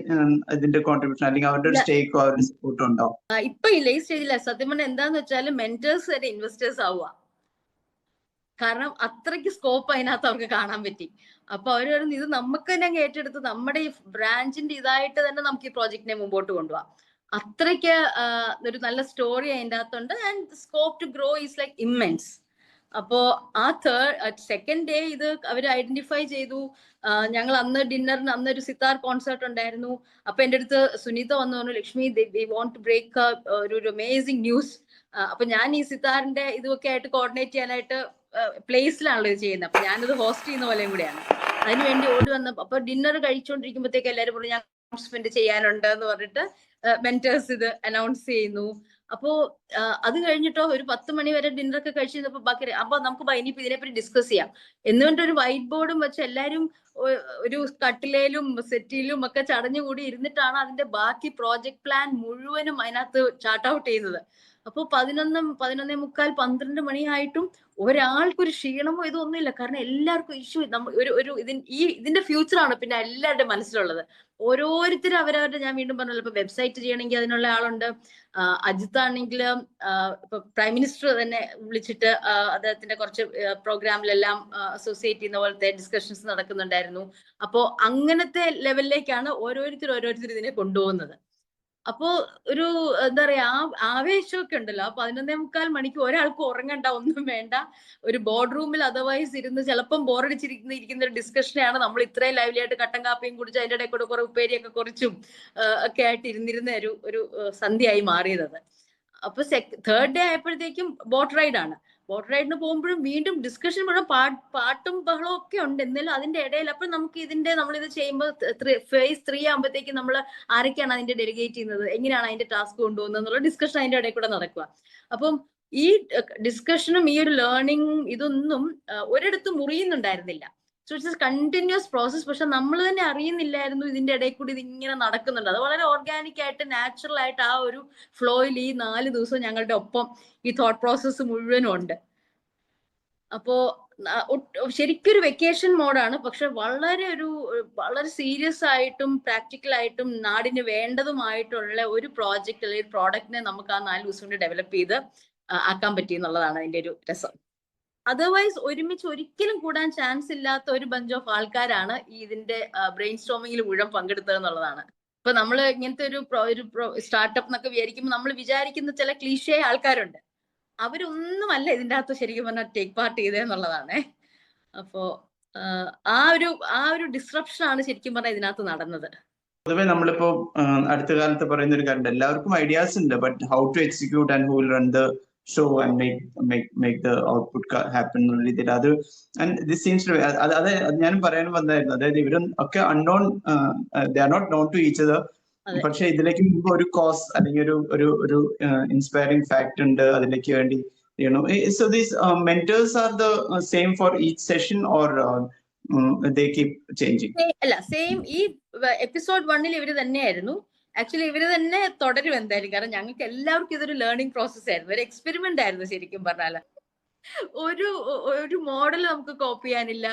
ഇതിന്റെ കോൺട്രിബ്യൂഷൻ അല്ലെങ്കിൽ അവരുടെ ഒരു സ്റ്റേക്കോ അവരുടെ സപ്പോർട്ടോ ഉണ്ടോ? ഇപ്പൊ ഇല്ല, ഈ സ്റ്റേജില്ല. സത്യം പറഞ്ഞാൽ എന്താന്ന് വെച്ചാൽ മെന്റേഴ്സ് വരെ ഇൻവെസ്റ്റേഴ്സ് ആവുക. കാരണം അത്രയ്ക്ക് സ്കോപ്പ് അതിനകത്ത് അവർക്ക് കാണാൻ പറ്റി. അപ്പൊ അവർ പറയുന്നത് ഇത് നമുക്ക് തന്നെ ഏറ്റെടുത്ത് നമ്മുടെ ഈ ബ്രാഞ്ചിന്റെ ഇതായിട്ട് തന്നെ നമുക്ക് ഈ പ്രോജക്റ്റിനെ മുമ്പോട്ട് കൊണ്ടുപോകാം. അത്രയ്ക്ക് ഒരു നല്ല സ്റ്റോറി അതിൻ്റെ അകത്തുണ്ട്. And scope to grow is like immense. അപ്പോ ആ സെക്കൻഡ് ഡേ ഇത് അവർ ഐഡന്റിഫൈ ചെയ്തു. ഞങ്ങൾ അന്ന് ഡിന്നറിന് അന്നൊരു സിത്താർ കോൺസേർട്ട് ഉണ്ടായിരുന്നു. അപ്പൊ എൻ്റെ അടുത്ത് സുനീത വന്നു പറഞ്ഞു Lakshmi we want to break ഒരു അമേസിംഗ് ന്യൂസ്. അപ്പൊ ഞാൻ ഈ സിത്താറിന്റെ ഇതൊക്കെ ആയിട്ട് കോർഡിനേറ്റ് ചെയ്യാനായിട്ട് പ്ലേസിലാണല്ലോ ഇത് ചെയ്യുന്നത്. അപ്പൊ ഞാനിത് ഹോസ്റ്റ് ചെയ്യുന്ന പോലെയും കൂടെയാണ്. അതിനുവേണ്ടി ഓടി വന്നപ്പോ അപ്പൊ ഡിന്നർ കഴിച്ചുകൊണ്ടിരിക്കുമ്പോഴത്തേക്ക് എല്ലാവരും പറഞ്ഞു ഞാൻ അനൗൺസ്മെന്റ് ചെയ്യാനുണ്ട് എന്ന് പറഞ്ഞിട്ട് മെന്റേഴ്സ് ഇത് അനൗൺസ് ചെയ്യുന്നു. അപ്പോ അത് കഴിഞ്ഞിട്ടോ ഒരു 10 മണി വരെ ഡിന്നറൊക്കെ കഴിച്ചിരുന്നപ്പോ ബാക്കി അപ്പൊ നമുക്ക് ഇനിയിപ്പോ ഇതിനെപ്പറ്റി ഡിസ്കസ് ചെയ്യാം എന്നുകൊണ്ട് ഒരു വൈറ്റ് ബോർഡും വെച്ച് എല്ലാരും ഒരു കട്ടിലേലും സെറ്റിലും ഒക്കെ ചടഞ്ഞുകൂടി ഇരുന്നിട്ടാണ് അതിന്റെ ബാക്കി പ്രോജക്ട് പ്ലാൻ മുഴുവനും അതിനകത്ത് ചാർട്ട് ഔട്ട് ചെയ്യുന്നത്. അപ്പൊ 11:15 12 മണിയായിട്ടും ഒരാൾക്കൊരു ക്ഷീണമോ ഇതൊന്നുമില്ല. കാരണം എല്ലാവർക്കും ഇതിന്റെ ഫ്യൂച്ചറാണ് പിന്നെ എല്ലാവരുടെ മനസ്സിലുള്ളത്. ഓരോരുത്തരും അവരവരുടെ, ഞാൻ വീണ്ടും പറഞ്ഞല്ലോ, ഇപ്പൊ വെബ്സൈറ്റ് ചെയ്യണമെങ്കിൽ അതിനുള്ള ആളുണ്ട്. അജിത്ത് ആണെങ്കിൽ ഇപ്പൊ പ്രൈം മിനിസ്റ്റർ തന്നെ വിളിച്ചിട്ട് അദ്ദേഹത്തിന്റെ കുറച്ച് പ്രോഗ്രാമിലെല്ലാം അസോസിയേറ്റ് ചെയ്യുന്ന പോലത്തെ ഡിസ്കഷൻസ് നടക്കുന്നുണ്ടായിരുന്നു. അപ്പോ അങ്ങനത്തെ ലെവലിലേക്കാണ് ഓരോരുത്തർ ഇതിനെ കൊണ്ടുപോകുന്നത്. അപ്പോ ഒരു എന്താ പറയാ ആവേശമൊക്കെ ഉണ്ടല്ലോ. 11:45 ഒരാൾക്ക് ഉറങ്ങണ്ട, ഒന്നും വേണ്ട. ഒരു ബോർഡ് റൂമിൽ അതർവൈസ് ഇരുന്ന് ചിലപ്പം ബോറടിച്ചിരിക്കുന്ന ഒരു ഡിസ്കഷനെയാണ് നമ്മൾ ഇത്രയും ലൈവ്ലി ആയിട്ട് കട്ടൻ കാപ്പിയും കുടിച്ച് അതിന്റെ ഇടയിൽ കൂടെ കുറെ ഉപ്പേരിയൊക്കെ കുറിച്ചും ഒക്കെ ആയിട്ട് ഇരുന്നിരുന്ന ഒരു സന്ധ്യയായി മാറിയത്. അപ്പൊ തേർഡ് ഡേ ആയപ്പോഴത്തേക്കും ബോട്ട് റൈഡാണ്. ബോട്ട് റൈഡിന് പോകുമ്പോഴും വീണ്ടും ഡിസ്കഷൻ മുഴുവൻ പാട്ടും ബഹളവും ഒക്കെ ഉണ്ട്. എന്നാലും അതിന്റെ ഇടയിൽ അപ്പോൾ നമുക്ക് നമ്മളിത് ചെയ്യുമ്പോൾ ഫേസ് 3 ആകുമ്പോഴത്തേക്കും നമ്മൾ ആരൊക്കെയാണ് അതിന്റെ ഡെലിഗേറ്റ് ചെയ്യുന്നത്, എങ്ങനെയാണ് അതിന്റെ ടാസ്ക് കൊണ്ടുപോകുന്നത് എന്നുള്ള ഡിസ്കഷൻ അതിന്റെ ഇടയിൽ കൂടെ നടക്കുക. അപ്പം ഈ ഡിസ്കഷനും ഈ ഒരു ലേണിംഗ് ഇതൊന്നും ഒരിടത്തും മുറിയുന്നുണ്ടായിരുന്നില്ല. So it's a continuous process. പക്ഷെ നമ്മൾ തന്നെ അറിയുന്നില്ലായിരുന്നു ഇതിന്റെ ഇടയിൽ കൂടി ഇതിങ്ങനെ നടക്കുന്നുണ്ട്. അത് വളരെ ഓർഗാനിക് ആയിട്ട് നാച്ചുറൽ ആയിട്ട് ആ ഒരു ഫ്ലോയിൽ ഈ 4 ദിവസവും ഞങ്ങളുടെ ഒപ്പം ഈ തോട്ട് പ്രോസസ്സ് മുഴുവനും ഉണ്ട്. അപ്പോ ശരിക്കൊരു വെക്കേഷൻ മോഡാണ്. പക്ഷെ വളരെ സീരിയസ് ആയിട്ടും പ്രാക്ടിക്കൽ ആയിട്ടും നാടിന് വേണ്ടതുമായിട്ടുള്ള ഒരു പ്രോജക്റ്റ് അല്ലെങ്കിൽ പ്രോഡക്റ്റിനെ നമുക്ക് ആ 4 ദിവസം കൊണ്ട് ഡെവലപ്പ് ചെയ്ത് ആക്കാൻ പറ്റി എന്നുള്ളതാണ് അതിന്റെ ഒരു രസം. അതർവൈസ് ഒരുമിച്ച് ഒരിക്കലും കൂടാൻ ചാൻസ് ഇല്ലാത്ത ഒരു ബഞ്ച് ഓഫ് ആൾക്കാരാണ് ഇതിന്റെ ബ്രെയിൻ സ്റ്റോമിങ്ങിൽ മുഴുവൻ പങ്കെടുത്തത് എന്നുള്ളതാണ്. ഇപ്പൊ നമ്മൾ ഇങ്ങനത്തെ ഒരു സ്റ്റാർട്ടപ്പ് എന്നൊക്കെ വിചാരിക്കുമ്പോൾ നമ്മൾ വിചാരിക്കുന്ന ചില ക്ലീഷേ ആൾക്കാരുണ്ട്. അവരൊന്നുമല്ല ഇതിന്റെ അകത്ത് ശരിക്കും പറഞ്ഞാൽ ടേക്ക് പാർട്ട് ചെയ്തതെന്നുള്ളതാണ്. അപ്പോ ആ ഒരു ഡിസ്റപ്ഷൻ ആണ് ശരിക്കും പറഞ്ഞാൽ ഇതിനകത്ത് നടന്നത്. പൊതുവെ നമ്മളിപ്പോ അടുത്ത കാലത്ത് പറയുന്ന ഒരു കാര്യം, എല്ലാവർക്കും ഐഡിയാസ് ഉണ്ട്, but how to execute and who will run the show and make the output happen എന്നുള്ള രീതിയിൽ അത് ദിസ് സീംസ് ടു അത് ഞാനും പറയാനും വന്നായിരുന്നു. അതായത് ഇവരും ഒക്കെ unknown, they are not known to each other. പക്ഷെ ഇതിലേക്ക് മുമ്പ് ഒരു കോസ് അല്ലെങ്കിൽ ഒരു ഇൻസ്പയറിംഗ് ഫാക്ട് ഉണ്ട് അതിലേക്ക് വേണ്ടി. So these mentors are the same for each session or they keep changing? അല്ല, സെയിം. ഈ എപ്പിസോഡ് 1 ഇവര് തന്നെയായിരുന്നു. ആക്ച്വലി ഇവര് തന്നെ തുടരും എന്തായാലും. കാരണം ഞങ്ങൾക്ക് എല്ലാവർക്കും ഇതൊരു ലേണിംഗ് പ്രോസസ് ആയിരുന്നു, ഒരു എക്സ്പെരിമെന്റ് ആയിരുന്നു ശരിക്കും പറഞ്ഞാൽ. ഒരു മോഡൽ നമുക്ക് കോപ്പി ചെയ്യാനില്ല.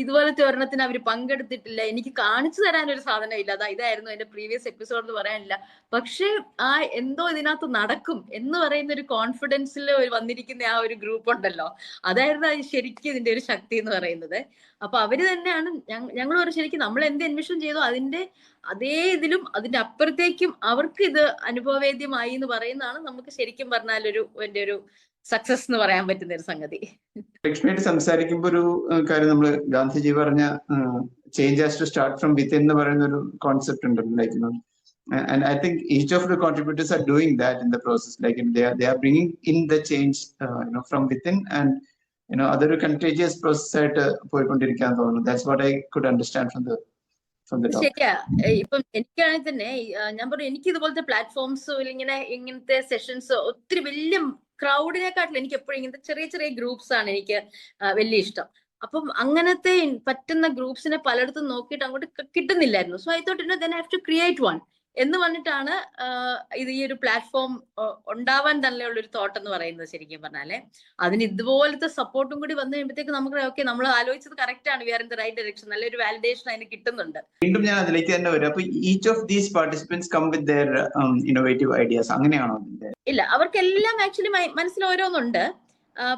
ഇതുപോലത്തെ ഒരെണ്ണത്തിന് അവർ പങ്കെടുത്തിട്ടില്ല. എനിക്ക് കാണിച്ചു തരാൻ ഒരു സാധനം ഇല്ല. ഇതായിരുന്നു എന്റെ പ്രീവിയസ് എപ്പിസോഡ് എന്ന് പറയാനില്ല. പക്ഷെ എന്തോ ഇതിനകത്ത് നടക്കും എന്ന് പറയുന്ന ഒരു കോൺഫിഡൻസിൽ വന്നിരിക്കുന്ന ആ ഒരു ഗ്രൂപ്പ് ഉണ്ടല്ലോ, അതായിരുന്നു ശരിക്കും ഇതിന്റെ ഒരു ശക്തി എന്ന് പറയുന്നത്. അപ്പൊ അവര് തന്നെയാണ് ഞങ്ങൾ ശരിക്കും നമ്മൾ എന്ത് അന്വേഷണം ചെയ്തോ അതിന്റെ അതേ ഇതിലും അതിന്റെ അപ്പുറത്തേക്കും അവർക്ക് ഇത് അനുഭവവേദ്യമായി എന്ന് പറയുന്നതാണ് നമുക്ക് ശരിക്കും പറഞ്ഞാൽ എന്റെ ഒരു സക്സസ് എന്ന് പറയാൻ പറ്റുന്ന ഒരു സംഗതി. ലക്ഷ്മിയായിട്ട് സംസാരിക്കുമ്പോ ഒരു കാര്യം, നമ്മള് ഗാന്ധിജി പറഞ്ഞ change has to start from within എന്ന് പറയുന്ന ഒരു കോൺസെപ്റ്റ് ഉണ്ടല്ലോ. Like and I think each of the contributors are doing that in the process. Like they are bringing in the change from within, and അതൊരു contagious process ആയിട്ട് പോയിക്കൊണ്ടിരിക്കാൻ തോന്നുന്നു. That's what I could understand from the talk. ശരിയാ. ഇപ്പം എനിക്കാണെങ്കിൽ തന്നെ ഞാൻ പറഞ്ഞു, എനിക്ക് ഇതുപോലത്തെ പ്ലാറ്റ്ഫോംസ് ഇങ്ങനത്തെ സെഷൻസ് ഒത്തിരി വലിയ ക്രൗഡിനെക്കാട്ടിലും എനിക്ക് എപ്പോഴും ഇങ്ങനത്തെ ചെറിയ ചെറിയ ഗ്രൂപ്പ്സ് ആണ് എനിക്ക് വലിയ ഇഷ്ടം. അപ്പം അങ്ങനത്തെ പറ്റുന്ന ഗ്രൂപ്പ്സിനെ പലയിടത്തും നോക്കിയിട്ട് അങ്ങോട്ട് കിട്ടുന്നില്ലായിരുന്നു. So I thought then I have to create one എന്ന് പറഞ്ഞിട്ടാണ് ഈ ഒരു പ്ലാറ്റ്ഫോം ഉണ്ടാവാൻ തന്നെയുള്ള ഒരു തോട്ട് എന്ന് പറയുന്നത്. ശരിക്കും പറഞ്ഞാല് അതിന് ഇതുപോലത്തെ സപ്പോർട്ടും കൂടി വന്നു കഴിയുമ്പോഴത്തേക്ക് നമുക്ക് ഓക്കെ, നമ്മൾ ആലോചിച്ചത് കറക്റ്റ് ആണ്, we are in the right direction, നല്ലൊരു വാലിഡേഷൻ അതിന് കിട്ടുന്നുണ്ട്. വീണ്ടും ഞാൻ അതിലേക്ക് തന്നെ വരും. അപ്പൊ each of these participants come with their innovative ideas, അങ്ങനെയാണോ? ഇല്ല, അവർക്കെല്ലാം ആക്ച്വലി മനസ്സിൽ ഓരോന്നുണ്ട്.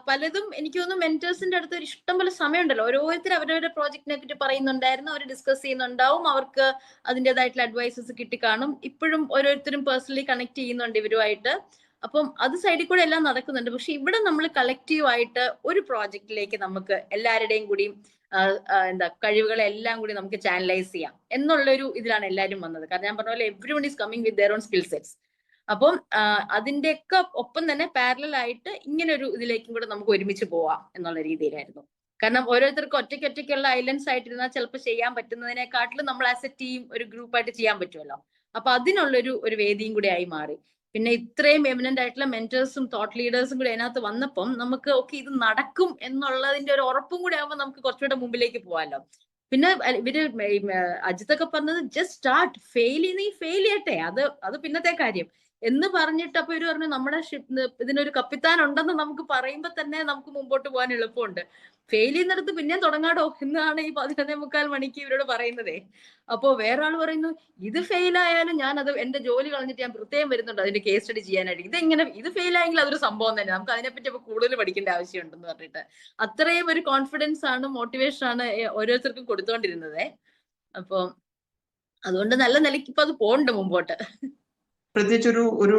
പലതും എനിക്ക് തോന്നുന്നു മെന്റേഴ്സിന്റെ അടുത്ത് ഒരു ഇഷ്ടം പോലെ സമയമുണ്ടല്ലോ. ഓരോരുത്തരും അവരവരുടെ പ്രോജക്റ്റിനെ പറ്റി പറയുന്നുണ്ടായിരുന്നു, അവർ ഡിസ്കസ് ചെയ്യുന്നുണ്ടാവും, അവർക്ക് അതിൻ്റെതായിട്ടുള്ള അഡ്വൈസസ് കിട്ടിക്കാണും. ഇപ്പോഴും ഓരോരുത്തരും പേഴ്സണലി കണക്ട് ചെയ്യുന്നുണ്ട് ഇവരുമായിട്ട്. അപ്പം അത് സൈഡിൽ കൂടെ എല്ലാം നടക്കുന്നുണ്ട്. പക്ഷെ ഇവിടെ നമ്മൾ കളക്റ്റീവ് ആയിട്ട് ഒരു പ്രോജക്റ്റിലേക്ക് നമുക്ക് എല്ലാവരുടെയും കൂടി കഴിവുകളെ എല്ലാം കൂടി നമുക്ക് ചാനലൈസ് ചെയ്യാം എന്നുള്ളൊരു ഇതിലാണ് എല്ലാവരും വന്നത്. കാരണം ഞാൻ പറഞ്ഞ പോലെ everyone is coming with their own skill sets. അപ്പം അതിന്റെയൊക്കെ ഒപ്പം തന്നെ പാരലൽ ആയിട്ട് ഇങ്ങനെ ഒരു ഇതിലേക്കും കൂടെ നമുക്ക് ഒരുമിച്ച് പോവാം എന്നുള്ള രീതിയിലായിരുന്നു. കാരണം ഓരോരുത്തർക്കും ഒറ്റയ്ക്കുള്ള ഐലൻഡ്സ് ആയിട്ടിരുന്നാൽ ചിലപ്പോൾ ചെയ്യാൻ പറ്റുന്നതിനെക്കാട്ടിലും നമ്മൾ ആസ് എ ടീം ഒരു ഗ്രൂപ്പായിട്ട് ചെയ്യാൻ പറ്റുമല്ലോ. അപ്പൊ അതിനുള്ളൊരു വേദിയും കൂടി ആയി മാറി. പിന്നെ ഇത്രയും എമിനന്റ് ആയിട്ടുള്ള മെന്റേഴ്സും തോട്ട് ലീഡേഴ്സും കൂടി അതിനകത്ത് വന്നപ്പം നമുക്ക് ഓക്കെ ഇത് നടക്കും എന്നുള്ളതിന്റെ ഒരു ഉറപ്പും കൂടി ആകുമ്പോൾ നമുക്ക് കുറച്ചുകൂടെ മുമ്പിലേക്ക് പോകാമല്ലോ. പിന്നെ ഇവര് അജിത്തൊക്കെ പറഞ്ഞത് ജസ്റ്റ് സ്റ്റാർട്ട്, ഫെയിൽ ചെയ്യട്ടെ, അത് പിന്നത്തെ കാര്യം എന്ന് പറഞ്ഞിട്ട് അപ്പൊ ഇവര് പറഞ്ഞു നമ്മുടെ ഇതിനൊരു കപ്പിത്താൻ ഉണ്ടെന്ന് നമുക്ക് പറയുമ്പോ തന്നെ നമുക്ക് മുമ്പോട്ട് പോകാൻ എളുപ്പമുണ്ട്. ഫെയിൽ ചെയ്യുന്നിടത്ത് പിന്നെയും തുടങ്ങാടോ എന്നാണ് ഈ 11:45 മണിക്ക് ഇവരോട് പറയുന്നതേ. അപ്പോ വേറെ ആൾ പറയുന്നു ഇത് ഫെയിൽ ആയാലും ഞാൻ അത് എന്റെ ജോലി കളഞ്ഞിട്ട് ഞാൻ പ്രത്യേകം വരുന്നുണ്ട് അതിന്റെ കേസ് സ്റ്റഡി ചെയ്യാനായിട്ട്. ഇതെങ്ങനെ ഇത് ഫെയിൽ ആയെങ്കിൽ അതൊരു സംഭവം തന്നെ, നമുക്ക് അതിനെപ്പറ്റി അപ്പൊ കൂടുതൽ പഠിക്കേണ്ട ആവശ്യമുണ്ടെന്ന് പറഞ്ഞിട്ട് അത്രയും ഒരു കോൺഫിഡൻസ് ആണ്, മോട്ടിവേഷൻ ആണ് ഓരോരുത്തർക്കും കൊടുത്തോണ്ടിരുന്നത്. അപ്പൊ അതുകൊണ്ട് നല്ല നിലയ്ക്ക് ഇപ്പൊ അത് പോകണ്ട് മുമ്പോട്ട്. പ്രത്യേകിച്ച് ഒരു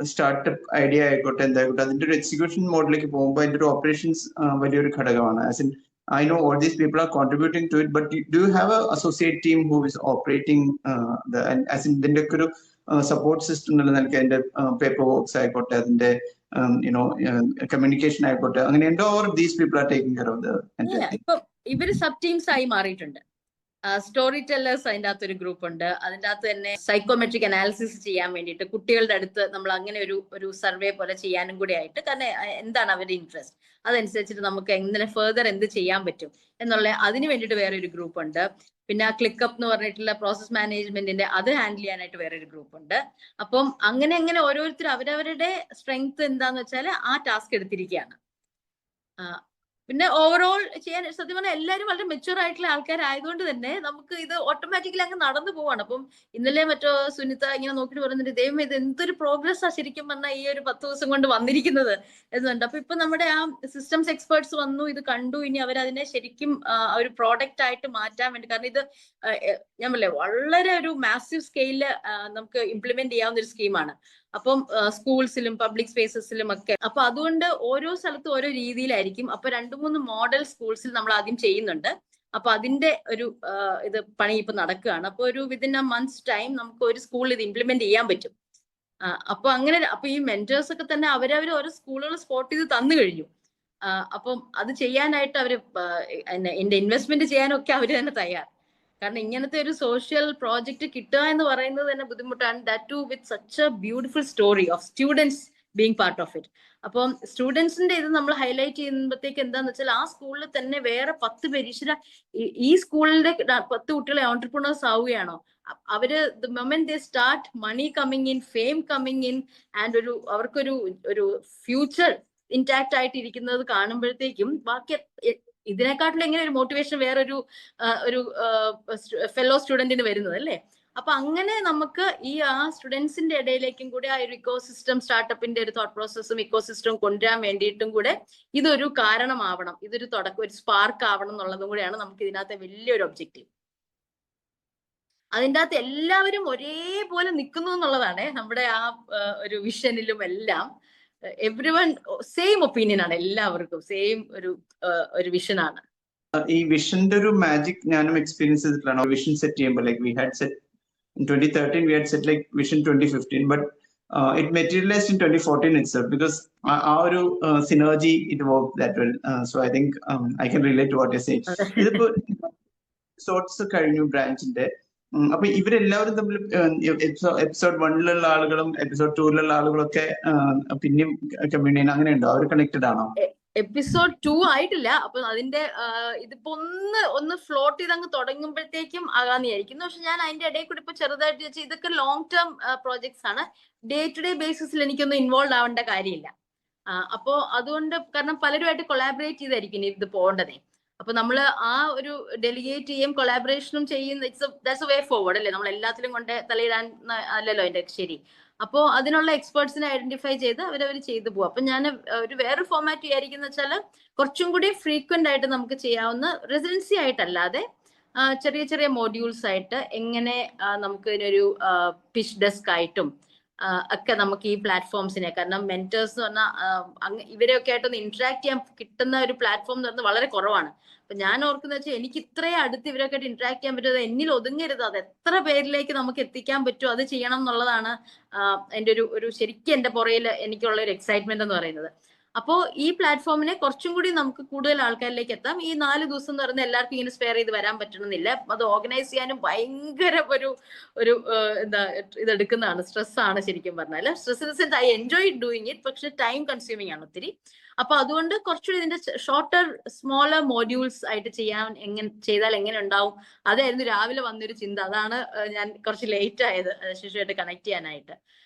സ്റ്റാർട്ടപ്പ് ഐഡിയ ആയിക്കോട്ടെ എന്തായിക്കോട്ടെ അതിന്റെ ഒരു എക്സിക്യൂഷൻ മോഡിലേക്ക് പോകുമ്പോൾ അതിന്റെ ഒരു ഓപ്പറേഷൻസ് വലിയൊരു ഘടകമാണ്. As in I know all these people are contributing to it, but do you have a associate team who is operating as in ഇതിന്റെ ഒക്കെ ഒരു സപ്പോർട്ട് സിസ്റ്റം എന്നുള്ള നിലയ്ക്ക് അതിന്റെ പേപ്പർ വർക്ക്സ് ആയിക്കോട്ടെ അതിന്റെ കമ്മ്യൂണിക്കേഷൻ ആയിക്കോട്ടെ അങ്ങനെയുണ്ടോ, or these people are taking care of the entire thing? ഇപ്പൊ ഇവര് സബ് ടീംസ് ആയി മാറിയിട്ടുണ്ട്. സ്റ്റോറി ടെല്ലേഴ്സ് അതിൻ്റെ അകത്ത് ഒരു ഗ്രൂപ്പ് ഉണ്ട്. അതിൻ്റെ അകത്ത് തന്നെ സൈക്കോമെട്രിക് അനാലിസിസ് ചെയ്യാൻ വേണ്ടിയിട്ട് കുട്ടികളുടെ അടുത്ത് നമ്മൾ അങ്ങനെ ഒരു സർവേ പോലെ ചെയ്യാനും കൂടി ആയിട്ട്, കാരണം എന്താണ് അവരുടെ ഇൻട്രസ്റ്റ്, അതനുസരിച്ചിട്ട് നമുക്ക് എങ്ങനെ ഫെർദർ എന്ത് ചെയ്യാൻ പറ്റും എന്നുള്ള അതിന് വേണ്ടിയിട്ട് വേറെ ഒരു ഗ്രൂപ്പ് ഉണ്ട്. പിന്നെ ക്ലിക്കപ്പ് എന്ന് പറഞ്ഞിട്ടുള്ള പ്രോസസ് മാനേജ്മെന്റിന്റെ അത് ഹാൻഡിൽ ചെയ്യാനായിട്ട് വേറെ ഒരു ഗ്രൂപ്പ് ഉണ്ട്. അപ്പം അങ്ങനെ ഓരോരുത്തരും അവരവരുടെ സ്ട്രെങ്ത് എന്താന്ന് വെച്ചാൽ ആ ടാസ്ക് എടുത്തിരിക്കുകയാണ്. പിന്നെ ഓവറോൾ ചെയ്യാൻ സത്യം പറഞ്ഞാൽ എല്ലാവരും വളരെ മെച്യൂർ ആയിട്ടുള്ള ആൾക്കാരായതുകൊണ്ട് തന്നെ നമുക്ക് ഇത് ഓട്ടോമാറ്റിക്കലി അങ്ങ് നടന്നു പോവാണ്. അപ്പം ഇന്നലെ മറ്റോ സുനിത ഇങ്ങനെ നോക്കിയിട്ട് പറയുന്നുണ്ട് ദൈവം ഇത് എന്തൊരു പ്രോഗ്രസ് ആ ശരിക്കും പറഞ്ഞാൽ ഈ ഒരു 10 ദിവസം കൊണ്ട് വന്നിരിക്കുന്നത് എന്നുണ്ട്. അപ്പൊ ഇപ്പൊ നമ്മുടെ ആ സിസ്റ്റംസ് എക്സ്പേർട്സ് വന്നു, ഇത് കണ്ടു, ഇനി അവരതിനെ ശരിക്കും ഒരു പ്രോഡക്റ്റ് ആയിട്ട് മാറ്റാൻ വേണ്ടി, കാരണം ഇത് ഞാൻ പറയേ വളരെ ഒരു മാസീവ് സ്കെയിലില് നമുക്ക് ഇംപ്ലിമെന്റ് ചെയ്യാവുന്ന ഒരു സ്കീമാണ്. അപ്പം സ്കൂൾസിലും പബ്ലിക് സ്പേസസിലും ഒക്കെ. അപ്പൊ അതുകൊണ്ട് ഓരോ സ്ഥലത്തും ഓരോ രീതിയിലായിരിക്കും. അപ്പൊ 2-3 മോഡൽ സ്കൂൾസിൽ നമ്മൾ ആദ്യം ചെയ്യുന്നുണ്ട്. അപ്പൊ അതിന്റെ ഒരു ഇത് പണി ഇപ്പൊ നടക്കുകയാണ്. അപ്പൊ ഒരു വിതിൻ എ മന്ത്സ് ടൈം നമുക്ക് ഒരു സ്കൂളിൽ ഇത് ഇംപ്ലിമെന്റ് ചെയ്യാൻ പറ്റും. അപ്പൊ അങ്ങനെ അപ്പൊ ഈ മെന്റേഴ്സ് ഒക്കെ തന്നെ അവരവർ ഓരോ സ്കൂളുകൾ സ്പോട്ട് ചെയ്ത് തന്നു കഴിഞ്ഞു. അപ്പം അത് ചെയ്യാനായിട്ട് അവര് എന്റെ ഇൻവെസ്റ്റ്മെന്റ് ചെയ്യാനൊക്കെ അവര് തന്നെ തയ്യാർ. കാരണം ഇങ്ങനത്തെ ഒരു സോഷ്യൽ പ്രോജക്റ്റ് കിട്ടുക എന്ന് പറയുന്നത് തന്നെ ബുദ്ധിമുട്ടാണ്. That to with such a beautiful story of students being part of it. അപ്പം സ്റ്റുഡൻസിന്റെ ഇത് നമ്മൾ ഹൈലൈറ്റ് ചെയ്യുമ്പോഴത്തേക്ക് എന്താന്ന് വെച്ചാൽ ആ സ്കൂളിൽ തന്നെ വേറെ 10 പേര് ഈ സ്കൂളിലെ 10 കുട്ടികളെ ഓൺട്രപ്രണേഴ്സ് ആവുകയാണോ, അവര് the moment they start money coming in, fame coming in and അവർക്കൊരു ഫ്യൂച്ചർ ഇന്റാക്ട് ആയിട്ട് ഇരിക്കുന്നത് കാണുമ്പോഴത്തേക്കും ബാക്കി ഇതിനെക്കാട്ടിലും എങ്ങനെ ഒരു മോട്ടിവേഷൻ വേറൊരു ഫെല്ലോ സ്റ്റുഡന്റിന് വരുന്നത് അല്ലേ. അപ്പൊ അങ്ങനെ നമുക്ക് ഈ സ്റ്റുഡൻസിന്റെ ഇടയിലേക്കും കൂടെ ആ ഒരു ഇക്കോസിസ്റ്റം സ്റ്റാർട്ടപ്പിന്റെ ഒരു തോട്ട് പ്രോസസ്സും ഇക്കോസിസ്റ്റം കൊണ്ടുവരാൻ വേണ്ടിയിട്ടും കൂടെ ഇതൊരു കാരണമാവണം, ഇതൊരു തുടക്കം, ഒരു സ്പാർക്ക് ആവണം എന്നുള്ളതും കൂടെയാണ് നമുക്ക് ഇതിനകത്തെ വലിയൊരു ഒബ്ജക്റ്റീവ്. അതിൻ്റെ അകത്ത് എല്ലാവരും ഒരേപോലെ നിൽക്കുന്നു എന്നുള്ളതാണ് നമ്മുടെ ആ ഒരു വിഷനിലും എല്ലാം. എവ്രിവൺ സെയിം ഒപ്പീനിയൻ ആണ്, എല്ലാവർക്കും സെയിം ഒരു വിഷൻ ആണ്. ഈ വിഷന്റെ ഒരു മാജിക് ഞാനും എക്സ്പീരിയൻസ് ചെയ്തിട്ടാണ്. വിഷൻ സെറ്റ് ചെയ്യുമ്പോൾ like we had set in 2013 we had set like vision 2015, but it materialized in 2014 itself because our synergy it worked that well. So I think I can relate to what you're saying. ഇതിപ്പോ episodes കഴിഞ്ഞു ബ്രാഞ്ചിന്റെ. അപ്പൊ ഇവരെല്ലാവരും തമ്മിൽ episode 1-ലുള്ള ആളുകളും episode 2-ലുള്ള ആളുകളൊക്കെ പിന്നെയും communion അങ്ങനെ ഉണ്ടോ, അവർ കണക്റ്റഡ് ആണോ? എപ്പിസോഡ് 2 ആയിട്ടില്ല. അപ്പൊ അതിന്റെ ഇതിപ്പോ ഒന്ന് ഫ്ലോട്ട് ചെയ്ത് അങ്ങ് തുടങ്ങുമ്പോഴത്തേക്കും ആകാന്ന് വിചാരിക്കുന്നു. പക്ഷെ ഞാൻ അതിന്റെ ഇടയിൽ കൂടി ഇപ്പൊ ചെറുതായിട്ട് വെച്ചാൽ ഇതൊക്കെ ലോങ് ടേം പ്രോജക്ട്സ് ആണ്. ഡേ ടു ഡേ ബേസിസിൽ എനിക്കൊന്നും ഇൻവോൾവ് ആവേണ്ട കാര്യമില്ല. അപ്പോ അതുകൊണ്ട് കാരണം പലരുമായിട്ട് കൊളാബറേറ്റ് ചെയ്തായിരിക്കും ഇത് പോകേണ്ടതേ. അപ്പൊ നമ്മൾ ആ ഒരു ഡെലിഗേറ്റ് ചെയ്യും, കൊളാബറേഷനും ചെയ്യുന്ന ദാറ്റ്സ് എ വേ ഫോർവേഡ് അല്ലേ. നമ്മൾ എല്ലാത്തിലും കൊണ്ട് തലയിടാൻ അല്ലല്ലോ അതിന്റെ ശരി. അപ്പോൾ അതിനുള്ള എക്സ്പേർട്സിനെ ഐഡന്റിഫൈ ചെയ്ത് അവരവർ ചെയ്തു പോകും. അപ്പൊ ഞാൻ ഒരു വേറെ ഫോർമാറ്റ് വിചാരിക്കുന്ന വെച്ചാൽ കുറച്ചും കൂടി ഫ്രീക്വന്റ് ആയിട്ട് നമുക്ക് ചെയ്യാവുന്ന, റെസിഡൻസി ആയിട്ടല്ലാതെ ചെറിയ ചെറിയ മോഡ്യൂൾസ് ആയിട്ട് എങ്ങനെ നമുക്ക് ഇതിനൊരു പിച്ച് ഡെസ്ക് ആയിട്ടും ഒക്കെ നമുക്ക് ഈ പ്ലാറ്റ്ഫോംസിനെ, കാരണം മെന്റേഴ്സ് എന്ന് പറഞ്ഞാൽ ഇവരെയൊക്കെ ആയിട്ടൊന്ന് ഇന്ററാക്ട് ചെയ്യാൻ കിട്ടുന്ന ഒരു പ്ലാറ്റ്ഫോം എന്ന് പറഞ്ഞാൽ വളരെ കുറവാണ്. അപ്പൊ ഞാൻ ഓർക്കുന്ന വെച്ചാൽ എനിക്ക് ഇത്രയും അടുത്ത് ഇവരൊക്കെ ആയിട്ട് ഇന്ററാക്ട് ചെയ്യാൻ പറ്റുന്നത് എന്നിൽ ഒതുങ്ങരുത്, അത് എത്ര പേരിലേക്ക് നമുക്ക് എത്തിക്കാൻ പറ്റുമോ അത് ചെയ്യണം എന്നുള്ളതാണ് എൻ്റെ ഒരു ശരിക്കും എൻ്റെ പുറയിൽ എനിക്കുള്ള ഒരു എക്സൈറ്റ്മെന്റ് എന്ന് പറയുന്നത്. അപ്പോൾ ഈ പ്ലാറ്റ്ഫോമിനെ കുറച്ചും കൂടി നമുക്ക് കൂടുതൽ ആൾക്കാരിലേക്ക് എത്താം. ഈ 4 ദിവസം എന്ന് പറയുന്നത് എല്ലാവർക്കും ഇങ്ങനെ സ്പെയർ ചെയ്ത് വരാൻ പറ്റണമെന്നില്ല. അത് ഓർഗനൈസ് ചെയ്യാനും ഭയങ്കര ഒരു എന്താ ഇതെടുക്കുന്നതാണ്, സ്ട്രെസ്സാണ് ശരിക്കും പറഞ്ഞാൽ. Stress in the sense I enjoy doing it, പക്ഷെ ടൈം കൺസ്യൂമിംഗ് ആണ് ഒത്തിരി. അപ്പൊ അതുകൊണ്ട് കുറച്ചുകൂടി ഇതിന്റെ ഷോർട്ടർ സ്മോളർ മോഡ്യൂൾസ് ആയിട്ട് ചെയ്താൽ എങ്ങനെ ഉണ്ടാവും, അതായിരുന്നു രാവിലെ വന്നൊരു ചിന്ത. അതാണ് ഞാൻ കുറച്ച് ലേറ്റ് ആയത് ശിശുവായിട്ട് കണക്ട് ചെയ്യാനായിട്ട്.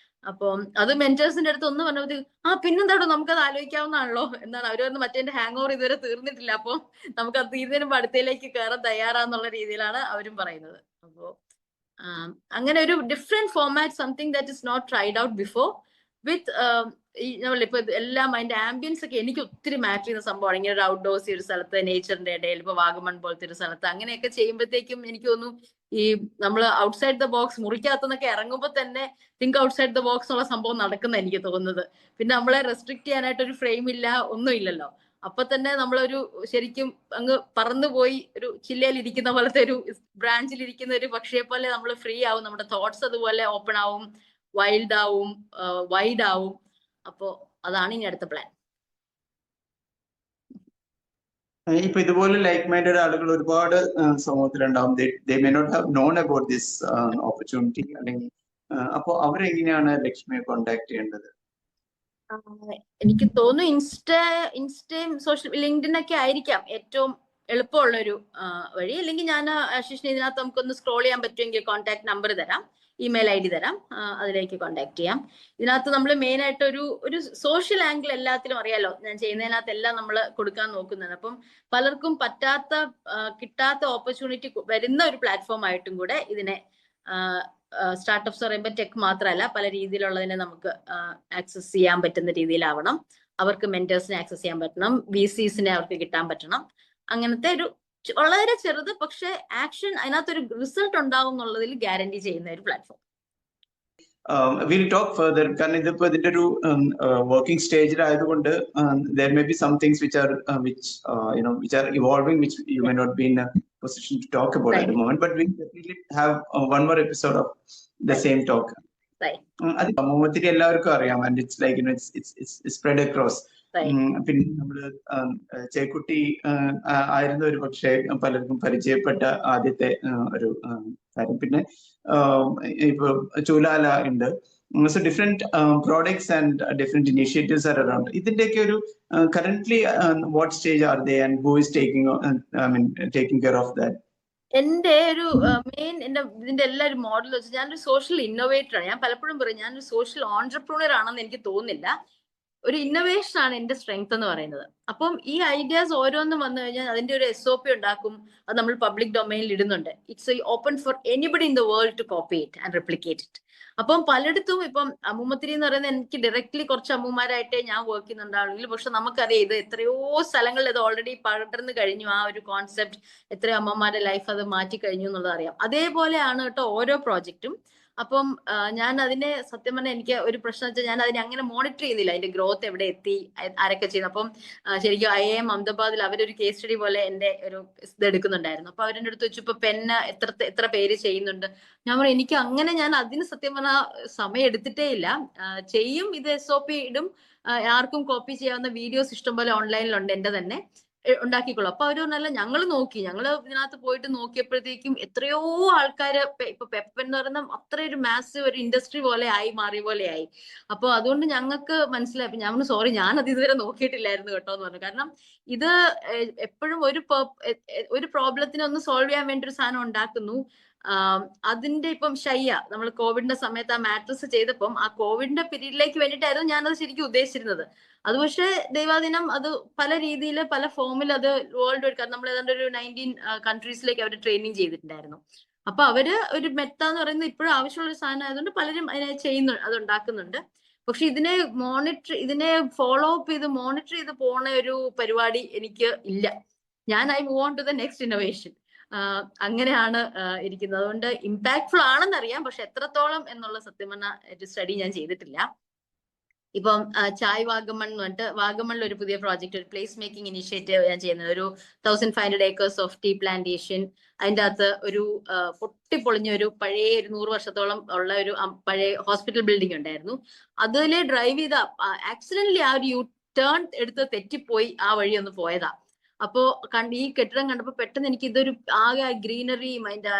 അപ്പം അത് മെന്റേഴ്സിന്റെ അടുത്ത് ഒന്ന് പറഞ്ഞപ്പോൾ പിന്നെന്താടോ നമുക്കത് ആലോചിക്കാവുന്നതാണല്ലോ എന്നാണ് അവർ പറഞ്ഞത്. മറ്റേ ഹാങ് ഓവർ ഇതുവരെ തീർന്നിട്ടില്ല, അപ്പോൾ നമുക്ക് അത് തീരുന്നതിന് മുമ്പ് അടുത്തയിലേക്ക് കയറാൻ തയ്യാറാന്നുള്ള രീതിയിലാണ് അവരും പറയുന്നത്. അപ്പോ അങ്ങനെ ഒരു different format, something that is not tried out before, with ഇപ്പൊ എല്ലാം അതിന്റെ ആംബിയൻസ് ഒക്കെ എനിക്ക് ഒത്തിരി മാറ്റർ ചെയ്യുന്ന സംഭവമാണ്. ഇങ്ങനെ ഒരു ഔട്ട്ഡോഴ്സ് ഒരു സ്ഥലത്ത്, നേച്ചറിന്റെ ഇടയിൽ, ഇപ്പൊ വാഗമൺ പോലത്തെ ഒരു സ്ഥലത്ത് അങ്ങനെയൊക്കെ ചെയ്യുമ്പോഴത്തേക്കും എനിക്ക് തോന്നുന്നു ഈ നമ്മൾ ഔട്ട്സൈഡ് ദ ബോക്സ്, മുറിക്കകത്തുനിന്നൊക്കെ ഇറങ്ങുമ്പോൾ തന്നെ തിങ്ക് ഔട്ട്സൈഡ് ദ ബോക്സ് ഉള്ള സംഭവം നടക്കുന്ന എനിക്ക് തോന്നുന്നത്. പിന്നെ നമ്മളെ റെസ്ട്രിക്ട് ചെയ്യാനായിട്ട് ഒരു ഫ്രെയിം ഇല്ല, ഒന്നും ഇല്ലല്ലോ. അപ്പൊ തന്നെ നമ്മളൊരു ശരിക്കും അങ്ങ് പറന്നുപോയി ഒരു ചില്ലയിൽ ഇരിക്കുന്ന പോലത്തെ ഒരു ബ്രാഞ്ചിൽ ഇരിക്കുന്ന ഒരു പക്ഷിയെ പോലെ നമ്മൾ ഫ്രീ ആവും. നമ്മുടെ തോട്ട്സ് അതുപോലെ ഓപ്പൺ ആവും, വൈൽഡ് ആവും, വൈഡ് ആവും. അപ്പോ അതാണ് ഇനി അടുത്ത പ്ലാൻ. ഇപ്പൊ ഇതുപോലെ ലൈക്ക് മൈൻഡഡ് ആളുകൾ ഒരുപാട് സമൂഹത്തിലുണ്ടാവും. They may not have known about this opportunity. അല്ലെങ്കിൽ അപ്പൊ അവരെങ്ങനെയാണ് ലക്ഷ്മിയെ കോണ്ടാക്ട് ചെയ്യേണ്ടത്? എനിക്ക് തോന്നുന്നു ഇൻസ്റ്റയും ലിങ്ക്ഡിൻ ഒക്കെ ആയിരിക്കാം ഏറ്റവും എളുപ്പമുള്ളൊരു വഴി. അല്ലെങ്കിൽ ഞാൻ ആശിഷിനെ ഇതിനകത്ത് നമുക്കൊന്ന് സ്ക്രോൾ ചെയ്യാൻ പറ്റുമെങ്കിൽ കോൺടാക്ട് നമ്പർ തരാം, ഇമെയിൽ ID തരാം, അതിലേക്ക് കോൺടാക്ട് ചെയ്യാം. ഇതിനകത്ത് നമ്മൾ മെയിൻ ആയിട്ട് ഒരു സോഷ്യൽ ആംഗിൾ എല്ലാത്തിലും അറിയാലോ, ഞാൻ ചെയ്യുന്നതിനകത്ത് എല്ലാം നമ്മൾ കൊടുക്കാൻ നോക്കുന്നുണ്ട്. അപ്പം പലർക്കും കിട്ടാത്ത ഓപ്പർച്യൂണിറ്റി വരുന്ന ഒരു പ്ലാറ്റ്ഫോം ആയിട്ടും കൂടെ ഇതിനെ സ്റ്റാർട്ടപ്സ് പറയുമ്പോൾ ടെക് മാത്രമല്ല, പല രീതിയിലുള്ളതിനെ നമുക്ക് ആക്സസ് ചെയ്യാൻ പറ്റുന്ന രീതിയിലാവണം. അവർക്ക് മെന്റേഴ്സിനെ ആക്സസ് ചെയ്യാൻ പറ്റണം, VCസിനെ അവർക്ക് കിട്ടാൻ പറ്റണം. അങ്ങനത്തെ ഒരു വളരെ ചെറുത് പക്ഷെ ആക്ഷൻ അതിനകത്തൊരു റിസൾട്ട് ഉണ്ടാവും എന്നുള്ളതിൽ ഗ്യാരണ്ടി ചെയ്യുന്ന ഒരു പ്ലാറ്റ്ഫോം. We'll talk further. കാരണം ഇതിപ്പോ ഇതിന്റെ ഒരു working സ്റ്റേജിലായതുകൊണ്ട് there may be some things which are evolving, which you may not be in a position to talk about at the moment, but we'll definitely have one more episode of the same talk. അത് സമൂഹത്തിൽ എല്ലാവർക്കും അറിയാം, and it's like it's spread across. പിന്നെ നമ്മള് ചേക്കുട്ടി ആയിരുന്നു ഒരു പക്ഷേ പലർക്കും പരിചയപ്പെട്ട ആദ്യത്തെ ഒരു കാര്യം. പിന്നെ ഇപ്പൊ ചൂലാല ഉണ്ട്. So different products and different initiatives are around. ഇതിന്റെയൊക്കെ ഒരു currently what stage are they and who is taking care of that? എന്റെ ഒരു മെയിൻ ഇതിന്റെ എല്ലാ ഒരു മോഡൽ വെച്ച് ഞാനൊരു സോഷ്യൽ ഇന്നോവേറ്റർ ആണ്. ഞാൻ പലപ്പോഴും പറയും ഞാനൊരു സോഷ്യൽ ഓൺട്രപ്രൂണർ ആണെന്ന് എനിക്ക് തോന്നുന്നില്ല. ഒരു ഇന്നോവേഷൻ ആണ് എന്റെ സ്ട്രെങ്ത് എന്ന് പറയുന്നത്. അപ്പം ഈ ഐഡിയാസ് ഓരോന്നും വന്നു കഴിഞ്ഞാൽ അതിന്റെ ഒരു SOP ഉണ്ടാക്കും, അത് നമ്മൾ പബ്ലിക് ഡൊമൈനിൽ ഇടുന്നുണ്ട്. It's open for anybody in the world to copy it and replicate it. അപ്പം പലയിടത്തും ഇപ്പം അമ്മൂമ്മത്തിരി എന്ന് പറയുന്നത് എനിക്ക് ഡയറക്ട്ലി കുറച്ച് അമ്മൂമാരായിട്ടേ ഞാൻ വർക്ക് ചെയ്യുന്നുണ്ടാവുമെങ്കിൽ, പക്ഷെ നമുക്കറിയാം ഇത് എത്രയോ സ്ഥലങ്ങളിൽ ഇത് ഓൾറെഡി പടർന്നു കഴിഞ്ഞു. ആ ഒരു കോൺസെപ്റ്റ് എത്രയോ അമ്മമാരുടെ ലൈഫ് അത് മാറ്റി കഴിഞ്ഞു എന്നുള്ളത് അറിയാം. അതേപോലെയാണ് കേട്ടോ ഓരോ പ്രോജക്റ്റും. അപ്പം ഞാൻ അതിനെ സത്യം പറഞ്ഞാൽ എനിക്ക് ഒരു പ്രശ്നം വെച്ചാൽ ഞാൻ അതിനെ അങ്ങനെ മോണിറ്റർ ചെയ്യുന്നില്ല, അതിന്റെ ഗ്രോത്ത് എവിടെ എത്തി, ആരൊക്കെ ചെയ്യുന്നു. അപ്പം ശരിക്കും IIM അഹമ്മദാബാദിൽ അവരൊരു കേസ് സ്റ്റഡി പോലെ എന്റെ ഒരു ഇത് എടുക്കുന്നുണ്ടായിരുന്നു. അപ്പൊ അവരുടെ അടുത്ത് വെച്ചു ഇപ്പൊ പെന്ന് എത്ര പേര് ചെയ്യുന്നുണ്ട്. ഞാൻ പറഞ്ഞു എനിക്ക് അങ്ങനെ ഞാൻ അതിന് സത്യം പറഞ്ഞാൽ സമയം എടുത്തിട്ടേ ഇല്ല. ചെയ്യും, ഇത് SOP ഇടും, ആർക്കും കോപ്പി ചെയ്യാവുന്ന വീഡിയോസ് ഇഷ്ടംപോലെ ഓൺലൈനിലുണ്ട് എന്റെ തന്നെ, ഉണ്ടാക്കിക്കോളൂ. അപ്പൊ അവര് പറഞ്ഞല്ല ഞങ്ങൾ ഇതിനകത്ത് പോയിട്ട് നോക്കിയപ്പോഴത്തേക്കും എത്രയോ ആൾക്കാര് ഇപ്പൊ പെപ്പൻ എന്ന് പറയുന്ന അത്ര ഒരു മാസീവ് ഒരു ഇൻഡസ്ട്രി പോലെ മാറിയ പോലെയായി. അപ്പൊ അതുകൊണ്ട് ഞങ്ങൾക്ക് മനസ്സിലായി. ഞാൻ സോറി ഞാൻ അത് ഇതുവരെ നോക്കിയിട്ടില്ലായിരുന്നു കേട്ടോ എന്ന് പറഞ്ഞു. കാരണം ഇത് എപ്പോഴും ഒരു പ്രോബ്ലത്തിനെ ഒന്ന് സോൾവ് ചെയ്യാൻ വേണ്ടി ഒരു സാധനം ഉണ്ടാക്കുന്നു. അതിന്റെ ഇപ്പം നമ്മൾ കോവിഡിന്റെ സമയത്ത് ആ മാട്രിക്സ് ചെയ്തപ്പം ആ കോവിഡിന്റെ പീരീഡിലേക്ക് വേണ്ടിയിട്ടായിരുന്നു ഞാനത് ശരിക്കും ഉദ്ദേശിച്ചിരുന്നത്. അത് പക്ഷെ ദൈവാദിനം അത് പല രീതിയിൽ പല ഫോമിൽ അത് വേൾഡ് വൈഡ്, നമ്മൾ ഏതാണ്ട് ഒരു 19 കൺട്രീസിലേക്ക് അവർ ട്രെയിനിങ് ചെയ്തിട്ടുണ്ടായിരുന്നു. അപ്പൊ അവര് ഒരു മെത്ത എന്ന് പറയുന്നത് ഇപ്പോഴും ആവശ്യമുള്ള ഒരു സാധനം ആയതുകൊണ്ട് പലരും അതിനെ അത് ഉണ്ടാക്കുന്നുണ്ട്. പക്ഷെ ഇതിനെ ഫോളോ അപ്പ് ചെയ്ത് മോണിറ്റർ ചെയ്ത് പോണ ഒരു പരിപാടി എനിക്ക് ഇല്ല. ഞാൻ I move on to the next innovation. അങ്ങനെയാണ് ഇരിക്കുന്നത്. അതുകൊണ്ട് ഇമ്പാക്ട്ഫുൾ ആണെന്നറിയാം, പക്ഷെ എത്രത്തോളം എന്നുള്ള സത്യം പറഞ്ഞ ഒരു സ്റ്റഡി ഞാൻ ചെയ്തിട്ടില്ല. ഇപ്പം ചായ് വാഗമൺ എന്ന് പറഞ്ഞിട്ട് വാഗമണിൽ ഒരു പുതിയ പ്രോജക്റ്റ്, ഒരു പ്ലേസ് മേക്കിംഗ് ഇനിഷ്യേറ്റീവ് ഞാൻ ചെയ്യുന്നത്. ഒരു 1500 acres ഓഫ് ടീ പ്ലാന്റേഷൻ. അതിൻ്റെ അകത്ത് ഒരു പൊട്ടിപ്പൊളിഞ്ഞ ഒരു പഴയ ഒരു 100 വർഷത്തോളം ഉള്ള ഒരു പഴയ ഹോസ്പിറ്റൽ ബിൽഡിംഗ് ഉണ്ടായിരുന്നു. അതിലെ ഡ്രൈവ് ചെയ്ത ആക്സിഡന്റലി ആ ഒരു ടേൺ എടുത്ത് തെറ്റിപ്പോയി ആ വഴി ഒന്ന് പോയതാ. അപ്പോ ഈ കെട്ടിടം കണ്ടപ്പോ പെട്ടെന്ന് എനിക്ക് ഇതൊരു ആകെ ഗ്രീനറിയും അതിന്റെ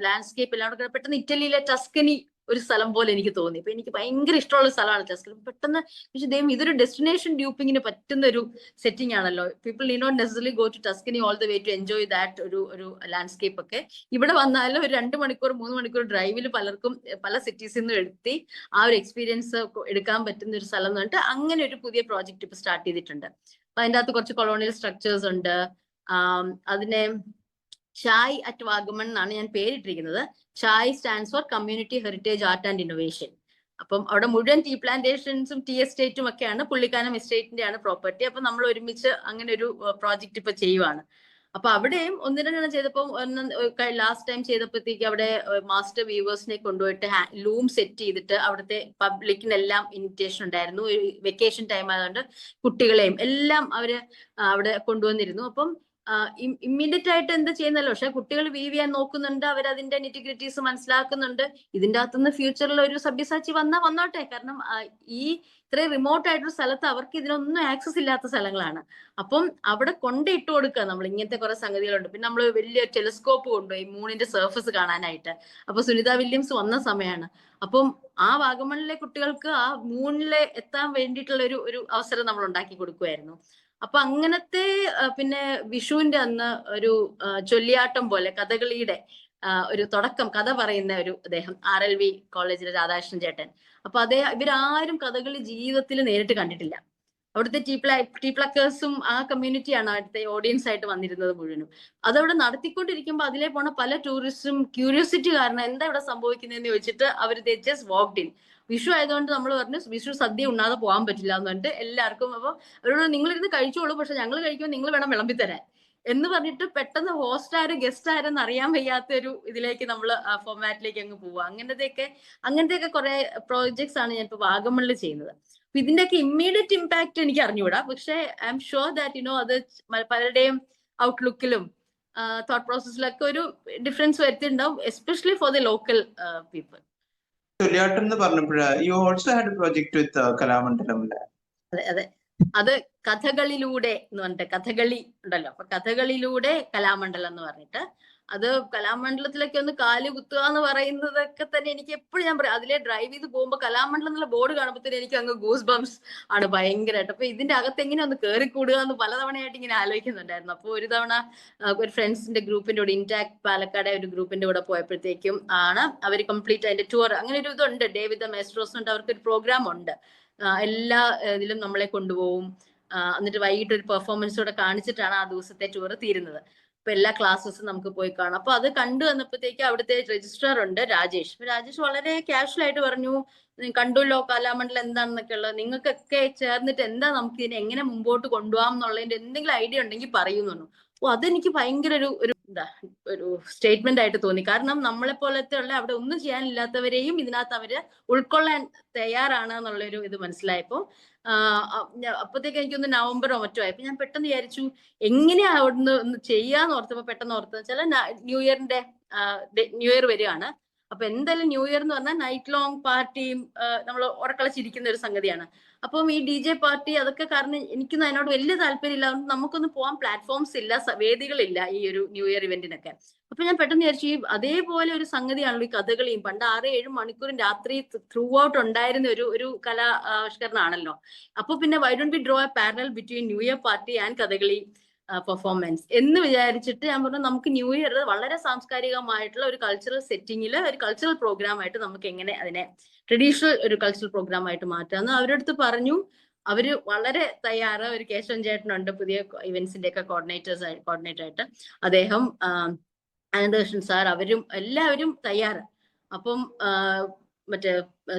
ലാൻഡ്സ്കേപ്പ് എല്ലാം കൂടെ പെട്ടെന്ന് ഇറ്റലിയിലെ ടസ്കനി ഒരു സ്ഥലം പോലെ എനിക്ക് തോന്നി. അപ്പൊ എനിക്ക് ഭയങ്കര ഇഷ്ടമുള്ള സ്ഥലമാണ് ടസ്കനി. പെട്ടെന്ന് പക്ഷെ ദൈവം ഇതൊരു ഡെസ്റ്റിനേഷൻ ഡ്യൂപ്പിങ്ങിന് പറ്റുന്ന ഒരു സെറ്റിംഗ് ആണല്ലോ. People need not necessarily go to Tuscany all the way to enjoy that ഒരു ലാൻഡ്സ്കേപ്പ് ഒക്കെ. ഇവിടെ വന്നാലും ഒരു 2 മണിക്കൂർ 3 മണിക്കൂർ ഡ്രൈവിൽ പലർക്കും പല സിറ്റീസിൽ നിന്നും എത്തി ആ ഒരു എക്സ്പീരിയൻസ് എടുക്കാൻ പറ്റുന്ന ഒരു സ്ഥലം എന്ന് പറഞ്ഞിട്ട് അങ്ങനെ ഒരു പുതിയ പ്രോജക്റ്റ് ഇപ്പൊ സ്റ്റാർട്ട് ചെയ്തിട്ടുണ്ട്. അപ്പൊ അതിൻ്റെ അകത്ത് കുറച്ച് കൊളോണിയൽ സ്ട്രക്ചേഴ്സ് ഉണ്ട്. അതിനെ ചായ് അറ്റ് വാഗമൺ എന്നാണ് ഞാൻ പേരിട്ടിരിക്കുന്നത്. Chai stands for community heritage art and innovation. അപ്പം അവിടെ മുഴുവൻ ടീ പ്ലാന്റേഷൻസും ടീ എസ്റ്റേറ്റും ഒക്കെയാണ്, പുള്ളിക്കാനം എസ്റ്റേറ്റിന്റെ ആണ് പ്രോപ്പർട്ടി. അപ്പൊ നമ്മൾ ഒരുമിച്ച് അങ്ങനെ ഒരു പ്രോജക്റ്റ് ഇപ്പൊ ചെയ്യുവാണ്. അപ്പൊ അവിടെയും 1-2 ചെയ്തപ്പോൾ ലാസ്റ്റ് ടൈം ചെയ്തപ്പോഴത്തേക്ക് അവിടെ മാസ്റ്റർ വീവേഴ്സിനെ കൊണ്ടുപോയിട്ട് ലൂം സെറ്റ് ചെയ്തിട്ട് അവിടുത്തെ പബ്ലിക്കിനെല്ലാം ഇൻവിറ്റേഷൻ ഉണ്ടായിരുന്നു. വെക്കേഷൻ ടൈം ആയതുകൊണ്ട് കുട്ടികളെയും എല്ലാം അവര് അവിടെ കൊണ്ടുവന്നിരുന്നു. അപ്പം ഇമ്മീഡിയറ്റ് ആയിട്ട് എന്ത് ചെയ്യുന്നല്ലോ, പക്ഷെ കുട്ടികൾ വീവ് ചെയ്യാൻ നോക്കുന്നുണ്ട്, അവരതിന്റെ നിറ്റിഗ്രിറ്റീസ് മനസ്സിലാക്കുന്നുണ്ട്. ഇതിന്റെ അകത്തുനിന്ന് ഫ്യൂച്ചറിൽ ഒരു സബ്യസാച്ചി വന്നോട്ടെ. കാരണം ഈ ഇത്രയും റിമോട്ട് ആയിട്ടൊരു സ്ഥലത്ത് അവർക്ക് ഇതിനൊന്നും ആക്സസ് ഇല്ലാത്ത സ്ഥലങ്ങളാണ്. അപ്പം അവിടെ കൊണ്ടിട്ട് കൊടുക്കുക നമ്മൾ. ഇങ്ങനത്തെ കുറെ സംഗതികളുണ്ട്. പിന്നെ നമ്മൾ വലിയ ടെലിസ്കോപ്പ് കൊണ്ടുപോയി മൂണിന്റെ സർഫസ് കാണാനായിട്ട്. അപ്പൊ സുനിത വില്യംസ് വന്ന സമയമാണ്. അപ്പം ആ വാഗമണിലെ കുട്ടികൾക്ക് ആ മൂണിലെ എത്താൻ വേണ്ടിയിട്ടുള്ള ഒരു അവസരം നമ്മൾ ഉണ്ടാക്കി കൊടുക്കുമായിരുന്നു. അപ്പൊ അങ്ങനത്തെ പിന്നെ വിഷുവിന്റെ അന്ന് ഒരു ചൊല്ലിയാട്ടം പോലെ കഥകളിയുടെ ഒരു തുടക്കം കഥ പറയുന്ന ഒരു അദ്ദേഹം RLV കോളേജിലെ രാധാകൃഷ്ണൻ ചേട്ടൻ. അപ്പൊ ഇവരാരും കഥകളി ജീവിതത്തിൽ നേരിട്ട് കണ്ടിട്ടില്ല. അവിടുത്തെ ടീ പ്ലക്കേഴ്സും ആ കമ്മ്യൂണിറ്റിയാണ് അവിടുത്തെ ഓഡിയൻസ് ആയിട്ട് വന്നിരുന്നത് മുഴുവനും. അതവിടെ നടത്തിക്കൊണ്ടിരിക്കുമ്പോൾ അതിലെ പോണ പല ടൂറിസ്റ്റും ക്യൂരിയോസിറ്റി കാരണം എന്താ ഇവിടെ സംഭവിക്കുന്നതെന്ന് ചോദിച്ചിട്ട് അവർ ജസ്റ്റ് വാക്ക്ഡ് ഇൻ. വിഷു ആയതുകൊണ്ട് നമ്മൾ പറഞ്ഞു വിഷു സദ്യ ഉണ്ണാതെ പോകാൻ പറ്റില്ല എന്ന് പറഞ്ഞിട്ട് എല്ലാവർക്കും. അപ്പൊ അവരോട് നിങ്ങളിരുന്ന് കഴിച്ചോളൂ, പക്ഷെ ഞങ്ങൾ കഴിക്കുമ്പോൾ നിങ്ങൾ വേണം വിളമ്പി തരാൻ എന്ന് പറഞ്ഞിട്ട് പെട്ടെന്ന് ഹോസ്റ്റ് ആര് ഗസ്റ്റ് ആരെന്ന് അറിയാൻ വയ്യാത്ത ഒരു ഇതിലേക്ക് നമ്മൾ ഫോർമാറ്റിലേക്ക് അങ്ങ് പോവുക. അങ്ങനത്തെയൊക്കെ കുറെ പ്രോജക്ട്സ് ആണ് ഞാൻ ഇപ്പൊ വാഗമണിൽ ചെയ്യുന്നത്. അപ്പൊ ഇതിന്റെയൊക്കെ ഇമ്മീഡിയറ്റ് ഇമ്പാക്ട് എനിക്ക് അറിഞ്ഞുകൂടാ, പക്ഷെ ഐ എം ഷുവർ ദാറ്റ് അത് പലരുടെയും ഔട്ട്ലുക്കിലും തോട്ട് പ്രോസസ്സിലൊക്കെ ഒരു ഡിഫറൻസ് വരുത്തിയിട്ടുണ്ടാവും, especially for the local people. Chollivattam എന്ന് പറഞ്ഞപ്പോഴാ you also had a project with Kalamandalam. അതെ, അത് കഥകളിലൂടെ എന്ന് പറഞ്ഞിട്ട് കഥകളി ഉണ്ടല്ലോ. അപ്പൊ കഥകളിലൂടെ കലാമണ്ഡലം എന്ന് പറഞ്ഞിട്ട് അത് കലാമണ്ഡലത്തിലൊക്കെ ഒന്ന് കാല് കുത്തുക എന്ന് പറയുന്നതൊക്കെ തന്നെ എനിക്ക് എപ്പോഴും ഞാൻ പറയാം. അതിലെ ഡ്രൈവ് ചെയ്ത് പോകുമ്പോൾ കലാമണ്ഡലം എന്നുള്ള ബോർഡ് കാണുമ്പോഴത്തേന് എനിക്ക് അങ്ങ് ഗൂസ് ബംസ് ആണ് ഭയങ്കരമായിട്ട്. അപ്പൊ ഇതിന്റെ അകത്ത് എങ്ങനെ ഒന്ന് കയറിക്കൂടുക എന്ന് പലതവണയായിട്ട് ഇങ്ങനെ ആലോചിക്കുന്നുണ്ടായിരുന്നു. അപ്പൊ ഒരു തവണ ഒരു ഫ്രണ്ട്സിന്റെ ഗ്രൂപ്പിന്റെ കൂടെ ഇൻടാക്ട് പാലക്കാട് ഒരു ഗ്രൂപ്പിന്റെ കൂടെ പോയപ്പോഴത്തേക്കും ആണ് അവർ കംപ്ലീറ്റ് അതിന്റെ ടൂർ അങ്ങനെ ഒരു ഇതുണ്ട്. ഡേവിഡ് മേസ്ട്രോസ് ഉണ്ട്, അവർക്ക് ഒരു പ്രോഗ്രാം ഉണ്ട്. എല്ലാ ഇതിലും നമ്മളെ കൊണ്ടുപോകും. എന്നിട്ട് വൈകിട്ട് ഒരു പെർഫോമൻസ് കൂടെ കാണിച്ചിട്ടാണ് ആ ദിവസത്തെ ടൂർ തീരുന്നത്. അപ്പൊ എല്ലാ ക്ലാസ്സസും നമുക്ക് പോയി കാണാം. അപ്പൊ അത് കണ്ടു വന്നപ്പോഴത്തേക്ക് അവിടുത്തെ രജിസ്ട്രാർ ഉണ്ട് രാജേഷ് വളരെ കാഷ്വൽ ആയിട്ട് പറഞ്ഞു, കണ്ടുല്ലോ കലാമണ്ഡലം എന്താണെന്നൊക്കെ ഉള്ളത്, നിങ്ങൾക്കൊക്കെ ചേർന്നിട്ട് എന്താ നമുക്ക് ഇതിനെ എങ്ങനെ മുമ്പോട്ട് കൊണ്ടുപോകാം എന്നുള്ളതിന്റെ എന്തെങ്കിലും ഐഡിയ ഉണ്ടെങ്കിൽ പറയുന്നു. അപ്പൊ അതെനിക്ക് ഭയങ്കര ഒരു സ്റ്റേറ്റ്മെന്റ് ആയിട്ട് തോന്നി. കാരണം നമ്മളെ പോലത്തെ ഉള്ള അവിടെ ഒന്നും ചെയ്യാനില്ലാത്തവരെയും ഇതിനകത്ത് അവര് ഉൾക്കൊള്ളാൻ തയ്യാറാണ് എന്നുള്ളൊരു ഇത് മനസ്സിലായപ്പോ അപ്പോഴത്തേക്ക് എനിക്കൊന്ന് നവംബറോ മറ്റോ ആയപ്പോ ഞാൻ പെട്ടെന്ന് വിചാരിച്ചു എങ്ങനെയാ അവിടുന്ന് ഒന്ന് ചെയ്യാന്ന് ഓർത്തപ്പോ പെട്ടെന്ന് ഓർത്തത് ചില ന്യൂ ഇയർ വരികയാണ്. അപ്പൊ എന്തായാലും ന്യൂ ഇയർ എന്ന് പറഞ്ഞാൽ നൈറ്റ് ലോങ് പാർട്ടിയും നമ്മൾ ഉറക്കളച്ചിരിക്കുന്ന ഒരു സംഗതിയാണ്. അപ്പം ഈ DJ പാർട്ടി അതൊക്കെ കാരണം എനിക്കൊന്നും അതിനോട് വലിയ താല്പര്യമില്ല. നമുക്കൊന്നും പോകാൻ പ്ലാറ്റ്ഫോംസ് ഇല്ല, വേദികളില്ല ഈ ഒരു ന്യൂ ഇയർ ഇവന്റിനൊക്കെ. അപ്പൊ ഞാൻ പെട്ടെന്ന് വിചാരിച്ചു അതേപോലെ ഒരു സംഗതിയാണല്ലോ ഈ കഥകളിയും. പണ്ട് 6-7 മണിക്കൂറും രാത്രി ത്രൂ ഔട്ട് ഉണ്ടായിരുന്ന ഒരു കലാവിഷ്കരണമാണല്ലോ. അപ്പൊ പിന്നെ why don't we draw A parallel between new year party and Kathakali performance എന്ന് വിചാരിച്ചിട്ട് ഞാൻ പറഞ്ഞു നമുക്ക് ന്യൂ ഇയർ വളരെ സാംസ്കാരികമായിട്ടുള്ള ഒരു കൾച്ചറൽ സെറ്റിങ്ങിൽ ഒരു കൾച്ചറൽ പ്രോഗ്രാം ആയിട്ട് നമുക്ക് എങ്ങനെ അതിനെ ട്രഡീഷണൽ ഒരു കൾച്ചറൽ പ്രോഗ്രാം ആയിട്ട് മാറ്റാന്ന് അവരുടെ അടുത്ത് പറഞ്ഞു. അവര് വളരെ തയ്യാറ്. ഒരു കേശവൻ ചേട്ടനുണ്ട് പുതിയ ഇവന്റ്സിന്റെ ഒക്കെ കോർഡിനേറ്റർ ആയിട്ട്, അദ്ദേഹം അനന്തകൃഷ്ണൻ സാർ, എല്ലാവരും തയ്യാറ്. അപ്പം മറ്റേ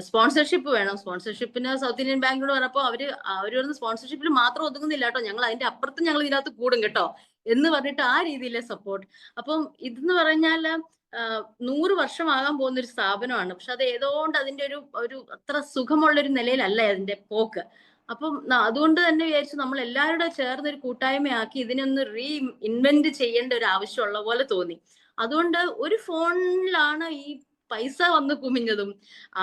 സ്പോൺസർഷിപ്പ് വേണം. സ്പോൺസർഷിപ്പിന് സൗത്ത് ഇന്ത്യൻ ബാങ്കിനോട് പറഞ്ഞപ്പോ അവര് പറഞ്ഞ സ്പോൺസർഷിപ്പിൽ മാത്രം ഒതുങ്ങുന്നില്ല കേട്ടോ, ഞങ്ങൾ അതിന്റെ അപ്പുറത്ത് ഞങ്ങൾ ഇതിനകത്ത് കൂടും കേട്ടോ എന്ന് പറഞ്ഞിട്ട് ആ രീതിയിലെ സപ്പോർട്ട്. അപ്പം ഇതെന്ന് പറഞ്ഞാൽ 100 വർഷമാകാൻ പോകുന്ന ഒരു സ്ഥാപനമാണ്. പക്ഷെ അത് ഏതോണ്ട് അതിന്റെ ഒരു അത്ര സുഖമുള്ളൊരു നിലയിലല്ല അതിന്റെ പോക്ക്. അപ്പം അതുകൊണ്ട് തന്നെ വിചാരിച്ചു നമ്മൾ എല്ലാവരുടെ ചേർന്ന് ഒരു കൂട്ടായ്മയാക്കി ഇതിനൊന്ന് ഇൻവെന്റ് ചെയ്യേണ്ട ഒരു ആവശ്യമുള്ള പോലെ തോന്നി. അതുകൊണ്ട് ഒരു ഫോണിലാണ് ഈ പൈസ വന്ന് കുമിഞ്ഞതും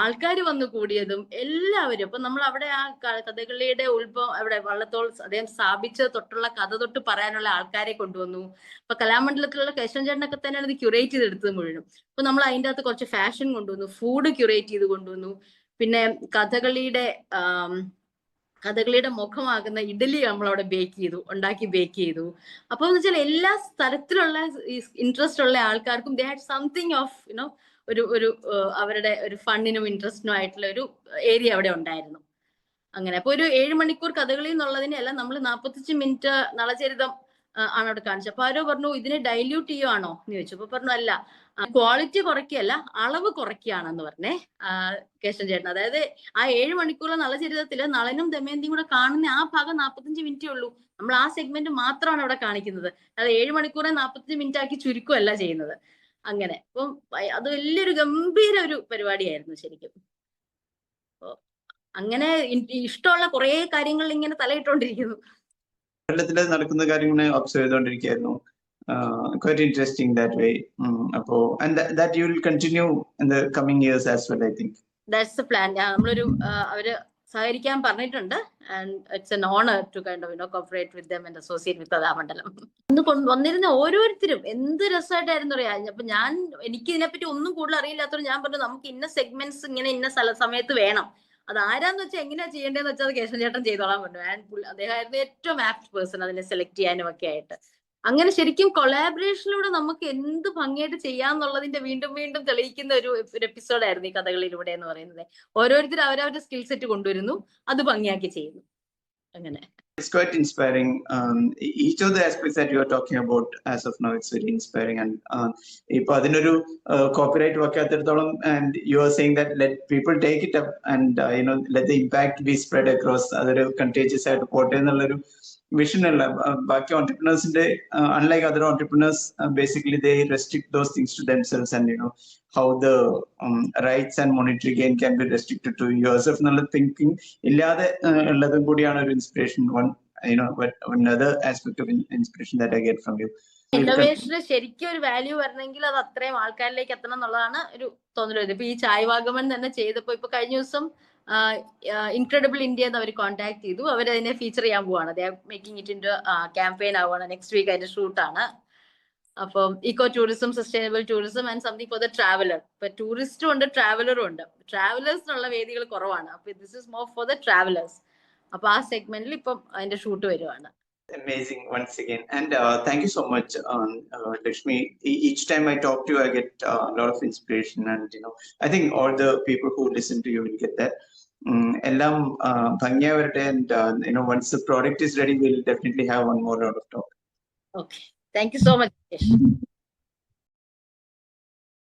ആൾക്കാർ വന്ന് കൂടിയതും എല്ലാവരും. അപ്പൊ നമ്മൾ അവിടെ ആ കഥകളിയുടെ ഉത്ഭവം അവിടെ വള്ളത്തോൾ അദ്ദേഹം സ്ഥാപിച്ച തൊട്ടുള്ള കഥ തൊട്ട് പറയാനുള്ള ആൾക്കാരെ കൊണ്ടുവന്നു. അപ്പൊ കലാമണ്ഡലത്തിലുള്ള കേശവൻ ചേട്ടനൊക്കെ തന്നെയാണ് ഇത് ക്യൂറേറ്റ് ചെയ്തെടുത്തത് മുഴുവനും. അപ്പൊ നമ്മൾ അതിൻ്റെ അകത്ത് കുറച്ച് ഫാഷൻ കൊണ്ടുവന്നു, ഫുഡ് ക്യൂറേറ്റ് ചെയ്ത് കൊണ്ടുവന്നു. പിന്നെ കഥകളിയുടെ മുഖമാകുന്ന ഇഡലി നമ്മളവിടെ ഉണ്ടാക്കി ബേക്ക് ചെയ്തു. അപ്പൊ എന്ന് വെച്ചാൽ എല്ലാ തരത്തിലുള്ള ഇൻട്രസ്റ്റ് ഉള്ള ആൾക്കാർക്കും ദേ ഹാഡ് സംതിങ് ഓഫ് ഒരു അവരുടെ ഒരു ഫണ്ണിനും ഇൻട്രസ്റ്റിനും ആയിട്ടുള്ള ഒരു ഏരിയ അവിടെ ഉണ്ടായിരുന്നു. അങ്ങനെ അപ്പൊ ഒരു 7 മണിക്കൂർ കഥകളി എന്നുള്ളതിനെല്ലാം നമ്മൾ 45 മിനിറ്റ് നളചരിതം ആണ് അവിടെ കാണിച്ചത്. അപ്പൊ ആരോ പറഞ്ഞു ഇതിനെ ഡൈല്യൂട്ട് ചെയ്യുവാണോ എന്ന് ചോദിച്ചു. അപ്പൊ പറഞ്ഞു അല്ല, ക്വാളിറ്റി കുറയ്ക്കുകയല്ല, അളവ് കുറയ്ക്കുകയാണെന്ന് പറഞ്ഞേ കേശവൻ ചേട്ടൻ. അതായത് ആ 7 മണിക്കൂറിലെ നളചരിതത്തില് നളനും ദമയന്തിയും കൂടെ കാണുന്ന ആ ഭാഗം 45 മിനിറ്റേ ഉള്ളൂ. നമ്മൾ ആ സെഗ്മെന്റ് മാത്രമാണ് അവിടെ കാണിക്കുന്നത്. അതായത് 7 മണിക്കൂറെ 45 മിനിറ്റ് ആക്കി ചുരുക്കുകയല്ല ചെയ്യുന്നത്. അങ്ങനെ അപ്പം അത് വലിയൊരു ഗംഭീര ഒരു പരിപാടിയായിരുന്നു ശരിക്കും. അങ്ങനെ ഇഷ്ടമുള്ള കുറെ കാര്യങ്ങൾ ഇങ്ങനെ തലയിട്ടുകൊണ്ടിരിക്കുന്നു. കേരളത്തില് നടക്കുന്ന കാര്യങ്ങൾ observe ചെയ്തുകൊണ്ടിരിക്കുകയായിരുന്നു. Quite interesting that way. And that you will continue in the coming years as well, I think. That's the plan. നമ്മളൊരു അവര് സഹകരിക്കാൻ പറഞ്ഞിട്ടുണ്ട്. And it's an honor to kind of cooperate with them and associate with Kalamandalam. വന്നിരുന്ന ഓരോരുത്തരും എന്ത് രസമായിട്ടായിരുന്നു അറിയാം. അപ്പൊ എനിക്ക് ഇതിനെപ്പറ്റി ഒന്നും കൂടുതൽ അറിയില്ലാത്തതുകൊണ്ട് ഞാൻ പറഞ്ഞു നമുക്ക് ഇന്ന സെഗ്മെന്റ്സ് ഇങ്ങനെ ഇന്ന സമയത്ത് വേണം. അത് ആരാന്ന് വെച്ചാൽ എങ്ങനെയാ ചെയ്യേണ്ടതെന്ന് വെച്ചാൽ അത് കേശവൻ ചേട്ടൻ ചെയ്തോളാൻ പറഞ്ഞു. ആൻഡ് അദ്ദേഹമായിരുന്നു ഏറ്റവും ആപ്റ്റ് പേഴ്സൺ അതിനെ സെലക്ട് ചെയ്യാനും ഒക്കെ ആയിട്ട്. അങ്ങനെ ശരിക്കും കൊളാബറേഷനിലൂടെ നമുക്ക് എന്ത് ഭംഗിയായിട്ട് ചെയ്യാന്നുള്ളതിന്റെ വീണ്ടും വീണ്ടും തെളിയിക്കുന്ന ഒരു എപ്പിസോഡായിരുന്നു ഈ കഥകളിലൂടെ എന്ന് പറയുന്നത്. ഓരോരുത്തരും അവരവരുടെ സ്കിൽ സെറ്റ് കൊണ്ടുവരുന്നു, അത് ഭംഗിയാക്കി ചെയ്യുന്നു. അങ്ങനെ It's quite inspiring. Each of the aspects that you are talking about as of now, it's very inspiring. And ipo adinoru copyright vakkathirtholam, and you are saying that let people take it up and let the impact be spread across other contagious ആയിട്ട് പോട്ടെ എന്നുള്ളൊരു vision അല്ല. ബാക്കി ഓൺടർപ്രണേഴ്സിന്റെ unlike other entrepreneurs, basically they restrict those things to themselves, and how the rights and monetary gain can be restricted to yourself എന്നുള്ള thinking ഇല്ലാതെ ഉള്ളതും കൂടിയാണ് ഒരു inspiration. another aspect of inspiration that I get from you. ഇന്നോവേഷന് ശരിക്കും ഒരു value വരണമെങ്കിൽ അത് അത്രയും ആൾക്കാരിലേക്ക് എത്തണം എന്നുള്ളതാണ് ഒരു തോന്നൽ. ഇപ്പൊ ഈ ചായ് വാഗമൺ തന്നെ ചെയ്തപ്പോ ഇപ്പൊ കഴിഞ്ഞ ദിവസം ഇൻക്രെഡിബിൾ ഇന്ത്യ എന്ന് അവർ കോൺടാക്ട് ചെയ്തു. അവരതിനെ ഫീച്ചർ ചെയ്യാൻ പോവാണ്. They are making it in campaign ആവുകയാണ്. നെക്സ്റ്റ് വീക്ക് അതിന്റെ ഷൂട്ടാണ്. അപ്പം eco tourism, sustainable tourism and something for the traveller. ഇപ്പൊ ടൂറിസ്റ്റും ഉണ്ട്, ട്രാവലറും ഉണ്ട്. ട്രാവലേഴ്സിനുള്ള വേദികൾ കുറവാണ്. അപ്പൊ this is more for the travellers. അപ്പൊ ആ സെഗ്മെന്റിൽ ഇപ്പം അതിന്റെ ഷൂട്ട് വരുവാണ്. Amazing once again, and thank you so much, Lakshmi. Each time I talk to you, I get a lot of inspiration, and I think all the people who listen to you will get that. Ellam bhangiya varate, and once the product is ready, we'll definitely have one more round of talk. Okay, thank you so much.